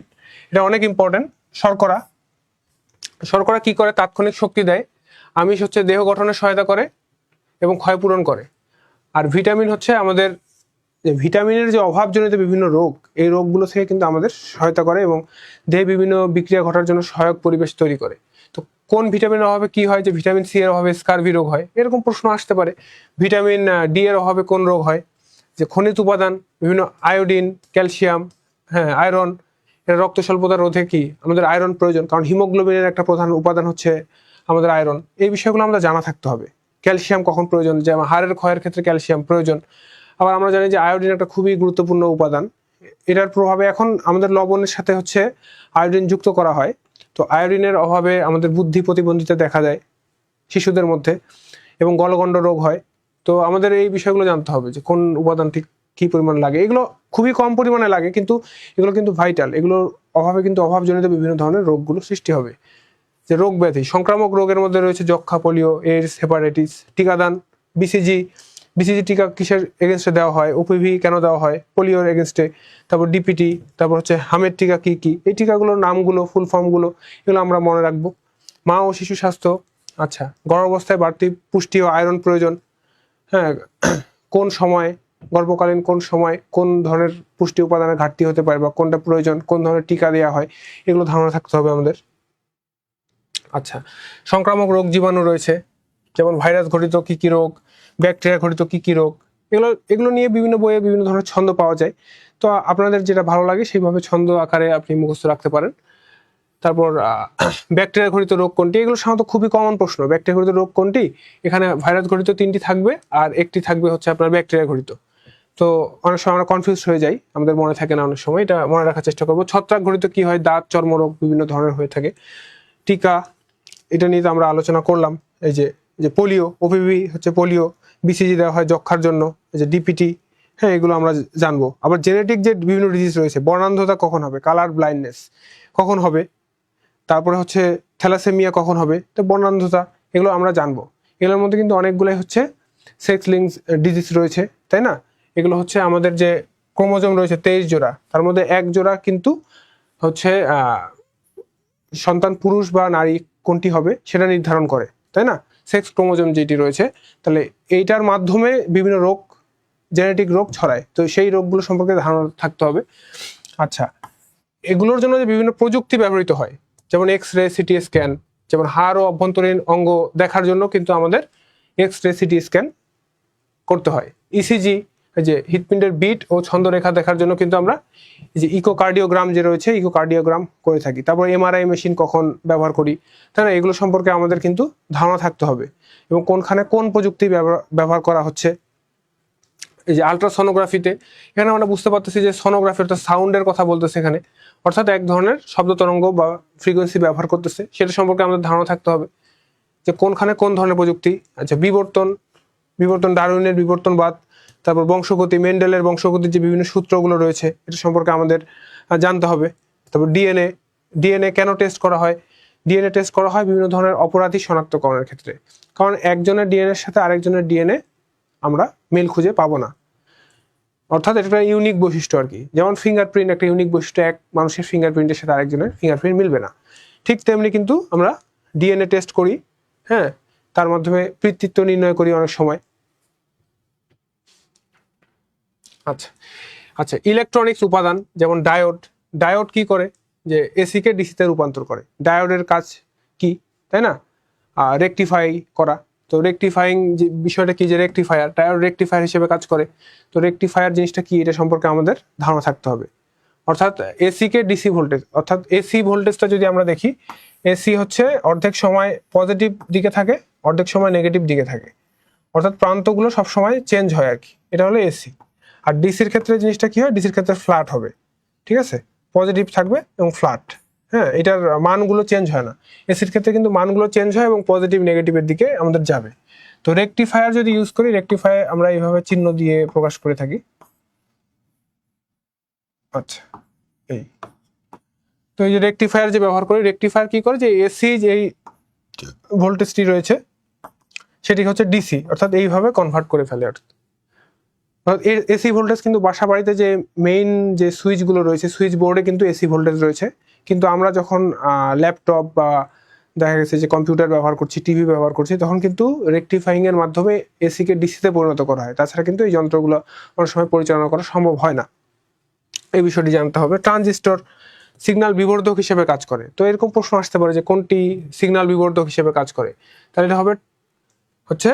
এটা অনেক ইম্পর্টেন্ট। শর্করা, শর্করা কি করে, তাৎক্ষণিক শক্তি দেয়। আমিষ হচ্ছে দেহ গঠনে সহায়তা করে এবং ক্ষয়পূরণ করে। আর ভিটামিন হচ্ছে আমাদের যে ভিটামিনের যে অভাবজনিত বিভিন্ন রোগ, এই রোগগুলো থেকে কিন্তু আমাদের সহায়তা করে এবং দেহে বিভিন্ন বিক্রিয়া ঘটার জন্য সহায়ক পরিবেশ তৈরি করে। তো কোন ভিটামিনের অভাবে কি হয়, যে ভিটামিন সি এর অভাবে স্কারভি রোগ হয়, এরকম প্রশ্ন আসতে পারে। ভিটামিন ডি এর অভাবে কোন রোগ হয়, যে খনিজ উপাদান বিভিন্ন আয়োডিন, ক্যালসিয়াম, হ্যাঁ আয়রন, এটা রক্ত স্বল্পতা রোধে কি আমাদের আয়রন প্রয়োজন, কারণ হিমোগ্লোবিনের একটা প্রধান উপাদান হচ্ছে আমাদের আয়রন। এই বিষয়গুলো আমাদের জানা থাকতে হবে। ক্যালসিয়াম কখন প্রয়োজন, যেমন হাড়ের ক্ষয়ের ক্ষেত্রে ক্যালসিয়াম প্রয়োজন। আবার আমরা জানি যে আয়োডিন একটা খুবই গুরুত্বপূর্ণ উপাদান। এটার প্রভাবে এখন আমাদের লবণের সাথে হচ্ছে আয়োডিন যুক্ত করা হয়। তো আয়োডিনের অভাবে আমাদের বুদ্ধি প্রতিবন্ধিতা দেখা যায় শিশুদের মধ্যে এবং গলগণ্ড রোগ হয়। তো আমাদের এই বিষয়গুলো জানতে হবে যে কোন উপাদান ঠিক কি পরিমাণ লাগে। এগুলো খুবই কম পরিমাণে লাগে, কিন্তু এগুলো কিন্তু ভাইটাল। এগুলোর অভাবে কিন্তু অভাবজনিত বিভিন্ন ধরনের রোগগুলো সৃষ্টি হবে। যে রোগ ব্যাধি, সংক্রামক রোগের মধ্যে রয়েছে যক্ষা, পোলিও, এইডস, হেপাটাইটিস। টিকাদান, বিসিজি, বিসিজি টিকা কিসের এগেনস্টে দেওয়া হয়, ওপিভি কেন দেওয়া হয়, পোলিওর এগেনস্টে। তারপর ডিপিটি, তারপর হচ্ছে হামের টিকা কি কি, এই টিকাগুলোর নামগুলো, ফুল ফর্মগুলো, এগুলো আমরা মনে রাখবো। মা ও শিশু স্বাস্থ্য, আচ্ছা গর্ভাবস্থায় বাড়তি পুষ্টি ও আয়রন প্রয়োজন। হ্যাঁ, কোন সময়, গর্ভকালীন কোন সময় কোন ধরনের পুষ্টি উপাদানের ঘাটতি হতে পারে বা কোনটা প্রয়োজন, কোন ধরনের টিকা দেওয়া হয়, এগুলো ধারণা থাকতে হবে আমাদের। আচ্ছা, সংক্রামক রোগ জীবাণু রয়েছে, যেমন ভাইরাস ঘটিত কি কি রোগ, ব্যাকটেরিয়া ঘটিত কি কি রোগ, এগুলো এগুলো নিয়ে বিভিন্ন বইয়ে বিভিন্ন ধরনের ছন্দ পাওয়া যায়। তো আপনাদের যেটা ভালো লাগে সেইভাবে ছন্দ আকারে আপনি মুখস্থ রাখতে পারেন। তারপর ব্যাকটেরিয়া ঘটিত রোগ কোনটি, এগুলো সাধারণত খুবই কমন প্রশ্ন। ব্যাকটেরিয়া ঘটিত রোগ কোনটি, এখানে ভাইরাস ঘটিত 3টি থাকবে আর একটি থাকবে হচ্ছে আপনার ব্যাকটেরিয়া ঘটিত। তো অনেক সময় আমরা কনফিউজ হয়ে যাই, আমাদের মনে থাকে না অনেক সময়, এটা মনে রাখার চেষ্টা করবো। ছত্রাক ঘটিত কি হয়, দাঁত, চর্মরোগ বিভিন্ন ধরনের হয়ে থাকে। টিকা, এটা নিয়ে তো আমরা আলোচনা করলাম। এই যে পোলিও, ওপিভি হচ্ছে পোলিও, বিসিজি দেওয়া হয় যক্ষার জন্য, এই যে ডিপিটি, হ্যাঁ এগুলো আমরা জানবো। আবার জেনেটিক যে বিভিন্ন ডিজিজ রয়েছে, বর্ণান্ধতা কখন হবে, কালার ব্লাইন্ডনেস কখন হবে, তারপরে হচ্ছে থ্যালাসেমিয়া কখন হবে, তো বর্ণান্ধতা, এগুলো আমরা জানবো। এগুলোর মধ্যে কিন্তু অনেকগুলোই হচ্ছে সেক্স লিঙ্ক ডিজিজ রয়েছে, তাই না? এগুলো হচ্ছে আমাদের যে ক্রোমোজোম রয়েছে 23 জোড়া, তার মধ্যে 1 জোড়া কিন্তু হচ্ছে সন্তান পুরুষ বা নারী কোনটি হবে সেটা নির্ধারণ করে, তাই না? সেক্স ক্রোমোজোম যেটি রয়েছে, তাহলে এইটার মাধ্যমে বিভিন্ন রোগ, জেনেটিক রোগ ছড়ায়। তো সেই রোগগুলো সম্পর্কে ধারণা থাকতে হবে। আচ্ছা, এগুলোর জন্য যে বিভিন্ন প্রযুক্তি ব্যবহৃত হয়, যেমন এক্স রে, সিটি স্ক্যান, যেমন হাড় ও অভ্যন্তরীণ অঙ্গ দেখার জন্য কিন্তু আমাদের এক্স রে, সিটি স্ক্যান করতে হয়। ইসিজি, যে হৃৎপিণ্ডের বিট ও ছন্দরেখা দেখার জন্য কিন্তু আমরা যে ইকোকার্ডিওগ্রাম যে রয়েছে, ইকোকার্ডিওগ্রাম করে থাকি। তারপর এমআরআই মেশিন কখন ব্যবহার করি, তাই না? এগুলো সম্পর্কে আমাদের কিন্তু ধারণা থাকতে হবে এবং কোনখানে কোন প্রযুক্তি ব্যবহার করা হচ্ছে। এই যে আলট্রাসনোগ্রাফিতে, এখানে আমরা বুঝতে পারতেছি যে সোনোগ্রাফি অর্থাৎ সাউন্ডের কথা বলতেছে এখানে, অর্থাৎ এক ধরনের শব্দ তরঙ্গ বা ফ্রিকোয়েন্সি ব্যবহার করতেছে, সেটা সম্পর্কে আমাদের ধারণা থাকতে হবে যে কোনখানে কোন ধরনের প্রযুক্তি। আচ্ছা, বিবর্তন, ডারউইনের বিবর্তনবাদ, তারপর বংশগতি, মেন্ডেলের বংশগতির যে বিভিন্ন সূত্রগুলো রয়েছে, এটা সম্পর্কে আমাদের জানতে হবে। তারপর ডিএনএ কেন টেস্ট করা হয়, ডিএনএ টেস্ট করা হয় বিভিন্ন ধরনের অপরাধী শনাক্তকরণের ক্ষেত্রে, কারণ একজনের ডিএনএর সাথে আরেকজনের ডিএনএ আমরা মিল খুঁজে পাবো না, অর্থাৎ এটা একটা ইউনিক বৈশিষ্ট্য আর কি। যেমন ফিঙ্গারপ্রিন্ট একটা ইউনিক বৈশিষ্ট্য, এক মানুষের ফিঙ্গারপ্রিন্টের সাথে আরেকজনের ফিঙ্গারপ্রিন্ট মিলবে না, ঠিক তেমনি কিন্তু আমরা ডিএনএ টেস্ট করি, হ্যাঁ, তার মাধ্যমে পিতৃত্ব নির্ণয় করি অনেক সময়। আচ্ছা, আচ্ছা, ইলেকট্রনিক্স উপাদান যেমন ডায়োড। ডায়োড কি করে? যে এসি কে ডিসিতে রূপান্তর করে। ডায়োডের কাজ কি, তাই না? রেকটিফাই করা। তো রেকটিফাইং যে বিষয়টা কি, যে রেকটিফায়ার, ডায়োড রেকটিফায়ার হিসেবে কাজ করে। তো রেকটিফায়ার জিনিসটা কি, এটা সম্পর্কে আমাদের ধারণা থাকতে হবে। অর্থাৎ এসি কে ডিসি ভোল্টেজ, অর্থাৎ এসি ভোল্টেজটা যদি আমরা দেখি, এসি হচ্ছে অর্ধেক সময় পজিটিভ দিকে থাকে, অর্ধেক সময় নেগেটিভ দিকে থাকে। অর্থাৎ প্রান্তগুলো সবসময় চেঞ্জ হয় আর কি, এটা হলো এসি। আর ডিসির ক্ষেত্রে জিনিসটা কি হয়, ডিসির ক্ষেত্রে ফ্ল্যাট হবে, ঠিক আছে, পজিটিভ থাকবে এবং ফ্ল্যাট। হ্যাঁ, এটার মানগুলো চেঞ্জ হয় না। এসির ক্ষেত্রে কিন্তু মানগুলো চেঞ্জ হয় এবং পজিটিভ নেগেটিভের দিকে আমাদের যাবে। তো রেকটিফায়ার যদি ইউজ করি, রেকটিফায়ার আমরা এইভাবে চিহ্ন দিয়ে প্রকাশ করে থাকি। আচ্ছা, এই তো এই যে রেকটিফায়ার যে ব্যবহার করি, রেকটিফায়ার কি করে, যে এসি যে ভোল্টেজটি রয়েছে সেটি হচ্ছে ডিসি, অর্থাৎ এইভাবে কনভার্ট করে ফেলে। অর্থাৎ এসি ভোল্টেজ কিন্তু বাসা বাড়িতে যে মেইন যে সুইচগুলো রয়েছে, সুইচ বোর্ডে কিন্তু এসি ভোল্টেজ রয়েছে। কিন্তু আমরা যখন ল্যাপটপ বা দেখা গেছে যে কম্পিউটার ব্যবহার করছি, টিভি ব্যবহার করছি, তখন কিন্তু রেকটিফাইং এর মাধ্যমে এসিকে ডিসিতে পরিণত করা হয়। তাছাড়া কিন্তু এই যন্ত্রগুলো অনেক সময় পরিচালনা করা সম্ভব হয় না। এই বিষয়টি জানতে হবে। ট্রানজিস্টর সিগন্যাল বিবর্ধক হিসেবে কাজ করে। তো এরকম প্রশ্ন আসতে পারে যে কোনটি সিগন্যাল বিবর্ধক হিসেবে কাজ করে, তাহলে এটা হবে হচ্ছে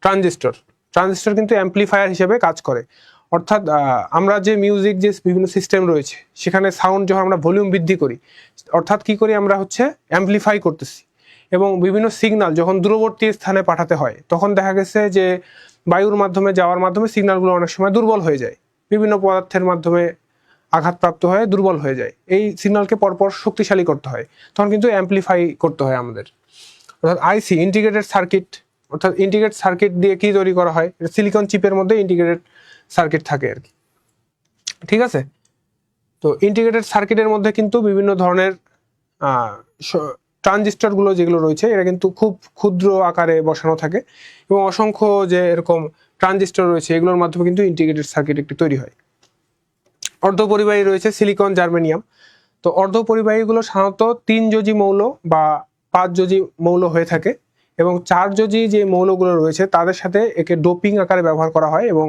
ট্রানজিস্টর। ট্রানজিস্টর কিন্তু অ্যাম্পলিফায়ার হিসেবে কাজ করে। অর্থাৎ আমরা যে মিউজিক যে বিভিন্ন সিস্টেম রয়েছে, সেখানে সাউন্ড যখন আমরা ভলিউম বৃদ্ধি করি, অর্থাৎ কি করি, আমরা হচ্ছে অ্যাম্পলিফাই করতেছি। এবং বিভিন্ন সিগন্যাল যখন দূরবর্তী স্থানে পাঠাতে হয়, তখন দেখা গেছে যে বায়ুর মাধ্যমে যাওয়ার মাধ্যমে সিগন্যালগুলো অনেক সময় দুর্বল হয়ে যায়, বিভিন্ন পদার্থের মাধ্যমে আঘাতপ্রাপ্ত হয়ে দুর্বল হয়ে যায়। এই সিগন্যালকে পরপর শক্তিশালী করতে হয়, তখন কিন্তু অ্যাম্পলিফাই করতে হয় আমাদের। অর্থাৎ আইসি, ইন্টিগ্রেটেড সার্কিট, অর্থাৎ ইন্টিগ্রেটেড সার্কিট দিয়ে কি তৈরি করা হয়, সিলিকন চিপের মধ্যে ইন্টিগ্রেটেড সার্কিট থাকে আর কি, ঠিক আছে। তো ইন্টিগ্রেটেড সার্কিটের মধ্যে কিন্তু বিভিন্ন ধরনের ট্রানজিস্টরগুলো যেগুলো রয়েছে, এরা কিন্তু খুব ক্ষুদ্র আকারে বসানো থাকে এবং অসংখ্য যে এরকম ট্রানজিস্টর রয়েছে, এগুলোর মাধ্যমে কিন্তু ইন্টিগ্রেটেড সার্কিট একটি তৈরি হয়। অর্ধপরিবাহী রয়েছে সিলিকন, জার্মেনিয়াম। তো অর্ধপরিবাহীগুলো সাধারণত 3 যোজি মৌল বা 5 যোজি মৌল হয়ে থাকে এবং 4 যোজি যে মৌলগুলো রয়েছে তাদের সাথে একে ডোপিং আকারে ব্যবহার করা হয় এবং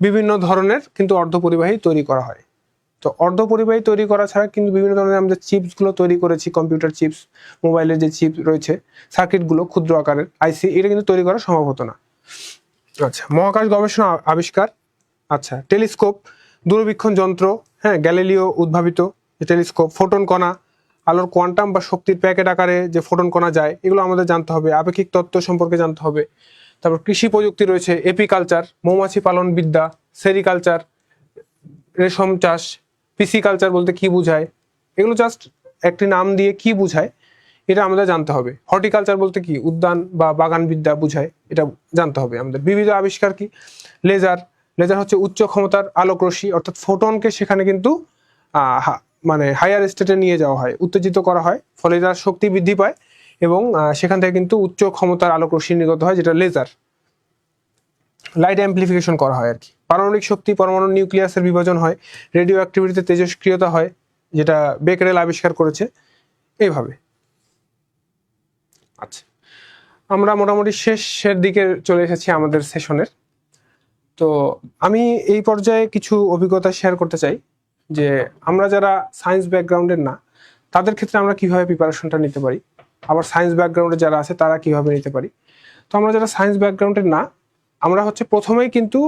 বিভিন্ন ধরনের কিন্তু অর্ধপরিবাহী তৈরি করা হয়। তো অর্ধপরিবাহী তৈরি করা ছাড়া কিন্তু বিভিন্ন ধরনের আমরা চিপসগুলো তৈরি করেছি, কম্পিউটার চিপস, মোবাইলের যে চিপ রয়েছে, সার্কিটগুলো ক্ষুদ্র আকারের আইসি, এটা কিন্তু তৈরি করা সম্ভব হতো না। আচ্ছা, মহাকাশ গবেষণা আবিষ্কার। আচ্ছা, টেলিস্কোপ, দূরবীক্ষণ যন্ত্র, হ্যাঁ, গ্যালিলিও উদ্ভাবিত টেলিস্কোপ, ফোটন কণা, আলোর কোয়ান্টাম বা শক্তির প্যাকেট আকারে যে ফোটন কণা যায়, এগুলো আমাদের জানতে হবে। আপেক্ষিক তত্ত্ব সম্পর্কে জানতে হবে। তারপর কৃষি প্রযুক্তি রয়েছে, এপিকালচার, মৌমাছি পালন বিদ্যা, সেরিকালচার, রেশম চাষ, পিসিকালচার বলতে কি বোঝায়, এগুলো জাস্ট একটি নাম দিয়ে কি বোঝায় এটা আমাদের জানতে হবে। হর্টিকালচার বলতে কি, উদ্যান বা বাগান বিদ্যা বোঝায়, এটা জানতে হবে আমাদের। বিবিধ আবিষ্কার কি, লেজার। লেজার হচ্ছে উচ্চ ক্ষমতার আলোক রশ্মি, অর্থাৎ ফোটনকে সেখানে কিন্তু মানে হায়ার স্টেটে নিয়ে যাওয়া হয়, উত্তেজিত করা হয়, ফলে তার শক্তি বৃদ্ধি পায় এবং সেখান থেকে কিন্তু উচ্চ ক্ষমতার আলোক রশ্মি নির্গত হয়, যেটা লেজার। লাইট অ্যাম্পলিফিকেশন করা হয় আর কি। পারমাণবিক শক্তি, পরমাণু নিউক্লিয়াসের বিভাজন হয়, রেডিও অ্যাক্টিভিটিতে তেজস্ক্রিয়তা হয়, যেটা বেকারেল আবিষ্কার করেছে, এইভাবে। আচ্ছা, আমরা মোটামুটি শেষের দিকে চলে এসেছি আমাদের সেশনের। তো আমি এই পর্যায়ে কিছু অভিজ্ঞতা শেয়ার করতে চাই যে আমরা যারা সায়েন্স ব্যাকগ্রাউন্ডের না, তাদের ক্ষেত্রে আমরা কিভাবে প্রিপারেশনটা নিতে পারি, আবার সায়েন্স ব্যাকগ্রাউন্ডে যারা আছে তারা কিভাবে নিতে পারি। তো আমরা যারা সায়েন্স ব্যাকগ্রাউন্ডের না, আমরা হচ্ছে প্রথমেই কিন্তু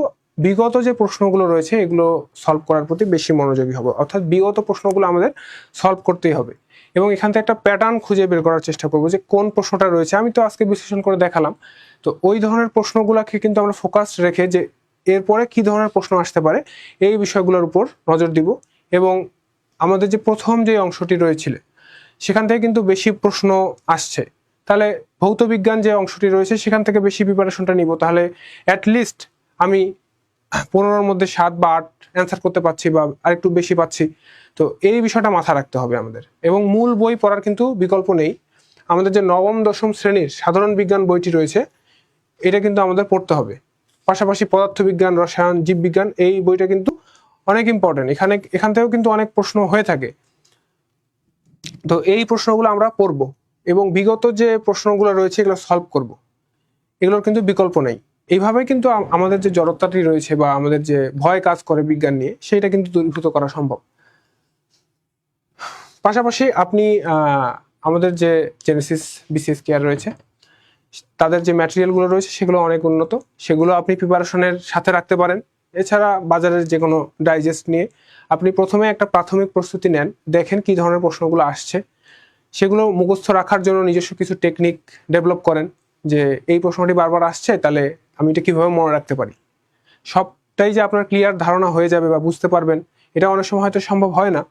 বিগত যে প্রশ্নগুলো রয়েছে এগুলো সলভ করার প্রতি বেশি মনোযোগী হব। অর্থাৎ বিগত প্রশ্নগুলো আমাদের সলভ করতেই হবে এবং এখান থেকে একটা প্যাটার্ন খুঁজে বের করার চেষ্টা করবো যে কোন প্রশ্নটা রয়েছে। আমি তো আজকে বিশ্লেষণ করে দেখালাম, তো ওই ধরনের প্রশ্নগুলোকে কিন্তু আমরা ফোকাস রেখে যে এরপরে কি ধরনের প্রশ্ন আসতে পারে এই বিষয়গুলোর উপর নজর দিব। এবং আমাদের যে প্রথম যে অংশটি রয়েছিল সেখান থেকে কিন্তু বেশি প্রশ্ন আসছে, তাহলে ভৌত বিজ্ঞান যে অংশটি রয়েছে সেখান থেকে বেশি প্রিপারেশনটা নিব, তাহলে অ্যাটলিস্ট আমি 15-র মধ্যে 7 বা 8 অ্যান্সার করতে পারছি বা আরেকটু বেশি পাচ্ছি। তো এই বিষয়টা মাথা রাখতে হবে আমাদের। এবং মূল বই পড়ার কিন্তু বিকল্প নেই। আমাদের যে নবম দশম শ্রেণীর সাধারণ বিজ্ঞান বইটি রয়েছে এটা কিন্তু আমাদের পড়তে হবে। পাশাপাশি পদার্থবিজ্ঞান, রসায়ন, জীববিজ্ঞান, এই বইটা কিন্তু অনেক ইম্পর্টেন্ট। এখান থেকেও কিন্তু অনেক প্রশ্ন হয়ে থাকে। তো এই প্রশ্নগুলো আমরা পড়ব এবং বিগত যে প্রশ্নগুলো রয়েছে এগুলো সলভ করব, এগুলোর কিন্তু বিকল্প নেই। এইভাবে কিন্তু আমাদের যে জড়তাটি রয়েছে বা আমাদের যে ভয় কাজ করে বিজ্ঞান নিয়ে, সেটা কিন্তু দূরীভূত করা সম্ভব। পাশাপাশি আপনি আমাদের যে জেনেসিস বিসিএস কেয়ার রয়েছে, তাদের যে ম্যাটেরিয়ালগুলো রয়েছে সেগুলো অনেক উন্নত, সেগুলো আপনি প্রিপারেশনের সাথে রাখতে পারেন। এছাড়া বাজারের যে কোনো ডাইজেস্ট নিয়ে আপনি প্রথমে একটা প্রাথমিক প্রস্তুতি নেন, দেখেন কী ধরনের প্রশ্নগুলো আসছে, সেগুলো মুখস্থ রাখার জন্য নিজস্ব কিছু টেকনিক ডেভেলপ করেন, যে এই প্রশ্নটি বারবার আসছে, তাহলে আমি এটা কীভাবে মনে রাখতে পারি। সবটাই যে আপনার ক্লিয়ার ধারণা হয়ে যাবে বা বুঝতে পারবেন, এটা অনেক সময় হয়তো সম্ভব হয় না।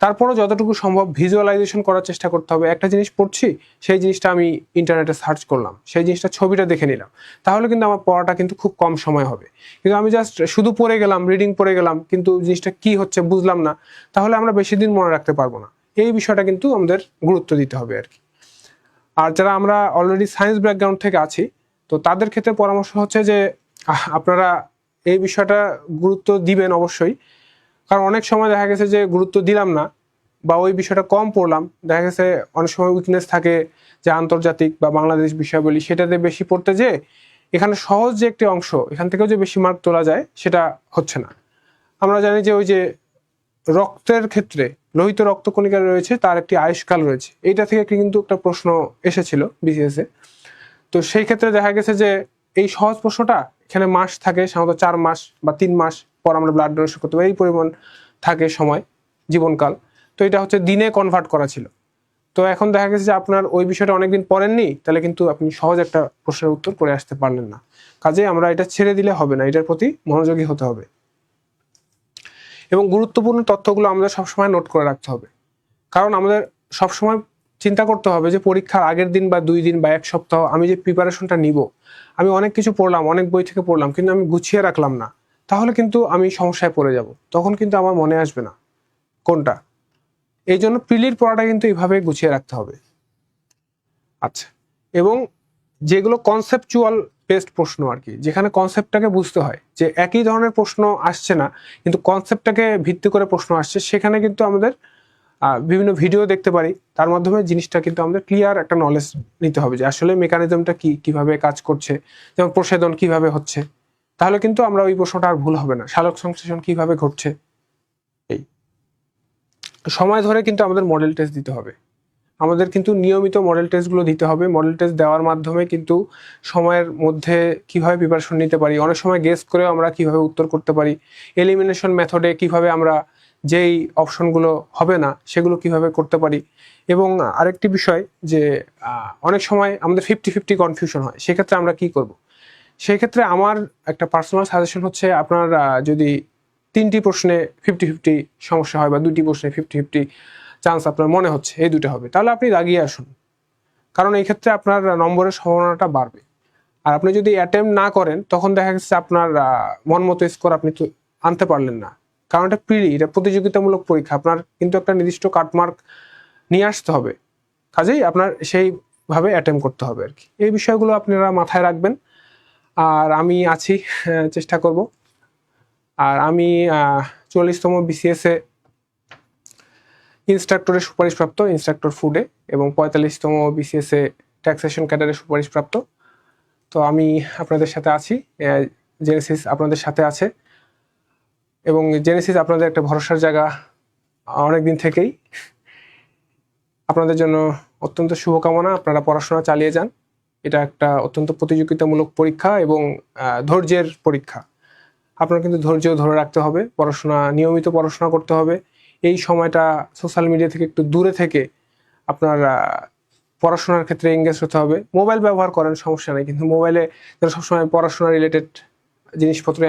তারপরও যতটুকু সম্ভব ভিজুয়ালাইজেশন করার চেষ্টা করতে হবে। একটা জিনিস পড়ছি, সেই জিনিসটা আমি ইন্টারনেটে সার্চ করলাম, সেই জিনিসটা ছবিটা দেখে নিলাম, তাহলে কিন্তু আমার পড়াটা কিন্তু খুব কম সময় হবে। কিন্তু আমি জাস্ট শুধু পড়ে গেলাম, রিডিং পড়ে গেলাম, কিন্তু জিনিসটা কি হচ্ছে বুঝলাম না, তাহলে আমরা বেশি দিন মনে রাখতে পারবো না। এই বিষয়টা কিন্তু আমাদের গুরুত্ব দিতে হবে আর কি। আর যারা আমরা অলরেডি সায়েন্স ব্যাকগ্রাউন্ড থেকে আছি, তো তাদের ক্ষেত্রে পরামর্শ হচ্ছে যে আপনারা এই বিষয়টা গুরুত্ব দিবেন অবশ্যই। কারণ অনেক সময় দেখা গেছে যে গুরুত্ব দিলাম না বা ওই বিষয়টা কম পড়লাম, দেখা গেছে অনেক সময় উইকনেস থাকে যে আন্তর্জাতিক বা বাংলাদেশ বিষয়াবলী, সেটাতে বেশি পড়তে যে এখানে সহজ যে একটি অংশ, এখান থেকেও যে বেশি মার্ক তোলা যায় সেটা হচ্ছে না। আমরা জানি যে ওই যে রক্তের ক্ষেত্রে লোহিত রক্তকণিকা রয়েছে, তার একটি আয়ুষ্কাল রয়েছে, এইটা থেকে কিন্তু একটা প্রশ্ন এসেছিল বিসিএসে। তো সেই ক্ষেত্রে দেখা গেছে যে এই সহজ প্রশ্নটা এখানে মাস থাকে, সাধারণত 4 মাস বা 3 মাস পর আমরা ব্লাড ডোনেশন করতে পারি, এই পরিমাণ থাকে সময়, জীবনকাল। তো এটা হচ্ছে দিনে কনভার্ট করা ছিল। তো এখন দেখা গেছে যে আপনার ওই বিষয়টা অনেকদিন পড়েননি, তাহলে কিন্তু আপনি সহজ একটা প্রশ্নের উত্তর করে আসতে পারলেন না। কাজে আমরা এটা ছেড়ে দিলে হবে না, এটার প্রতি মনোযোগী হতে হবে এবং গুরুত্বপূর্ণ তথ্যগুলো আমাদের সবসময় নোট করে রাখতে হবে। কারণ আমাদের সবসময় চিন্তা করতে হবে যে পরীক্ষার আগের দিন বা 2 দিন বা 1 সপ্তাহ আমি যে প্রিপারেশনটা নিব, আমি অনেক কিছু পড়লাম, অনেক বই থেকে পড়লাম, কিন্তু আমি গুছিয়ে রাখলাম না, তাহলে কিন্তু আমি সমস্যায় পড়ে যাব, তখন কিন্তু আমার মনে আসবে না কোনটা। এই জন্য প্রিলির পড়াটা কিন্তু এইভাবে গুছিয়ে রাখতে হবে। আচ্ছা, এবং যেগুলো কনসেপচুয়াল বেসড প্রশ্ন আর কি, যেখানে কনসেপ্টটাকে বুঝতে হয়, যে একই ধরনের প্রশ্ন আসছে না কিন্তু কনসেপ্টটাকে ভিত্তি করে প্রশ্ন আসছে, সেখানে কিন্তু আমাদের বিভিন্ন ভিডিও দেখতে পারি, তার মাধ্যমে জিনিসটা কিন্তু আমাদের ক্লিয়ার একটা নলেজ নিতে হবে যে আসলে মেকানিজমটা কিভাবে কাজ করছে, যেমন প্রসাধন কিভাবে হচ্ছে, তাহলে কিন্তু আমরা ওই প্রশ্নটা আর ভুল হবে না। সালোক সংশ্লেষণ কিভাবে ঘটছে, এই সময় ধরে কিন্তু আমাদের মডেল টেস্ট দিতে হবে, আমাদের কিন্তু নিয়মিত মডেল টেস্টগুলো দিতে হবে। মডেল টেস্ট দেওয়ার মাধ্যমে কিন্তু সময়ের মধ্যে কিভাবে প্রিপারেশন নিতে পারি, অনেক সময় গেস করেও আমরা কিভাবে উত্তর করতে পারি, এলিমিনেশন মেথডে কিভাবে আমরা যেই অপশনগুলো হবে না সেগুলো কিভাবে করতে পারি। এবং আরেকটি বিষয় যে অনেক সময় আমাদের 50-50 কনফিউশন হয়, সেক্ষেত্রে আমরা কি করব। সেক্ষেত্রে আমার একটা পার্সোনাল সাজেশন হচ্ছে, আপনার যদি 3টি প্রশ্নে 50-50 সমস্যা হয় বা 2টি প্রশ্নে 50-50 চান্স আপনার মনে হচ্ছে এই 2টা হবে, তাহলে আপনি দাগিয়ে আসুন, কারণ এই ক্ষেত্রে আপনার নম্বরের সম্ভাবনাটা বাড়বে। আর আপনি যদি অ্যাটেম্প না করেন, তখন দেখা গেছে আপনার মন মতো স্কোর আপনি তো আনতে পারলেন না, কারণ এটা প্রিলি, এটা প্রতিযোগিতামূলক পরীক্ষা, আপনার কিন্তু একটা নির্দিষ্ট কাটমার্ক নিয়ে আসতে হবে। কাজেই আপনার সেইভাবে অ্যাটেম্প করতে হবে আর কি। এই বিষয়গুলো আপনারা মাথায় রাখবেন, আর আমি আছি, চেষ্টা করব। আর আমি 44তম বিসিএসে ইনস্ট্রাক্টরের সুপারিশপ্রাপ্ত, ইনস্ট্রাক্টর ফুডে, এবং 45তম বিসিএসে ট্যাক্সেশন ক্যাডারের সুপারিশপ্রাপ্ত। তো আমি আপনাদের সাথে আছি, জেনেসিস আপনাদের সাথে আছে, এবং জেনেসিস আপনাদের একটা ভরসার জায়গা অনেক দিন থেকেই। আপনাদের জন্য অত্যন্ত শুভকামনা, আপনারা পড়াশোনা চালিয়ে যান। এটা একটা অত্যন্ত প্রতিযোগিতামূলক পরীক্ষা এবং ধৈর্যের পরীক্ষা। আপনার কিন্তু ধৈর্য ধরে রাখতে হবে, পড়াশোনা নিয়মিত পড়াশোনা করতে হবে। এই সময়টা সোশ্যাল মিডিয়া থেকে একটু দূরে থেকে আপনার পড়াশোনার ক্ষেত্রে এঙ্গেজ হতে হবে। মোবাইল ব্যবহার করেন, সমস্যা নেই, কিন্তু মোবাইলে যেন সবসময় পড়াশোনা রিলেটেড জিনিসপত্র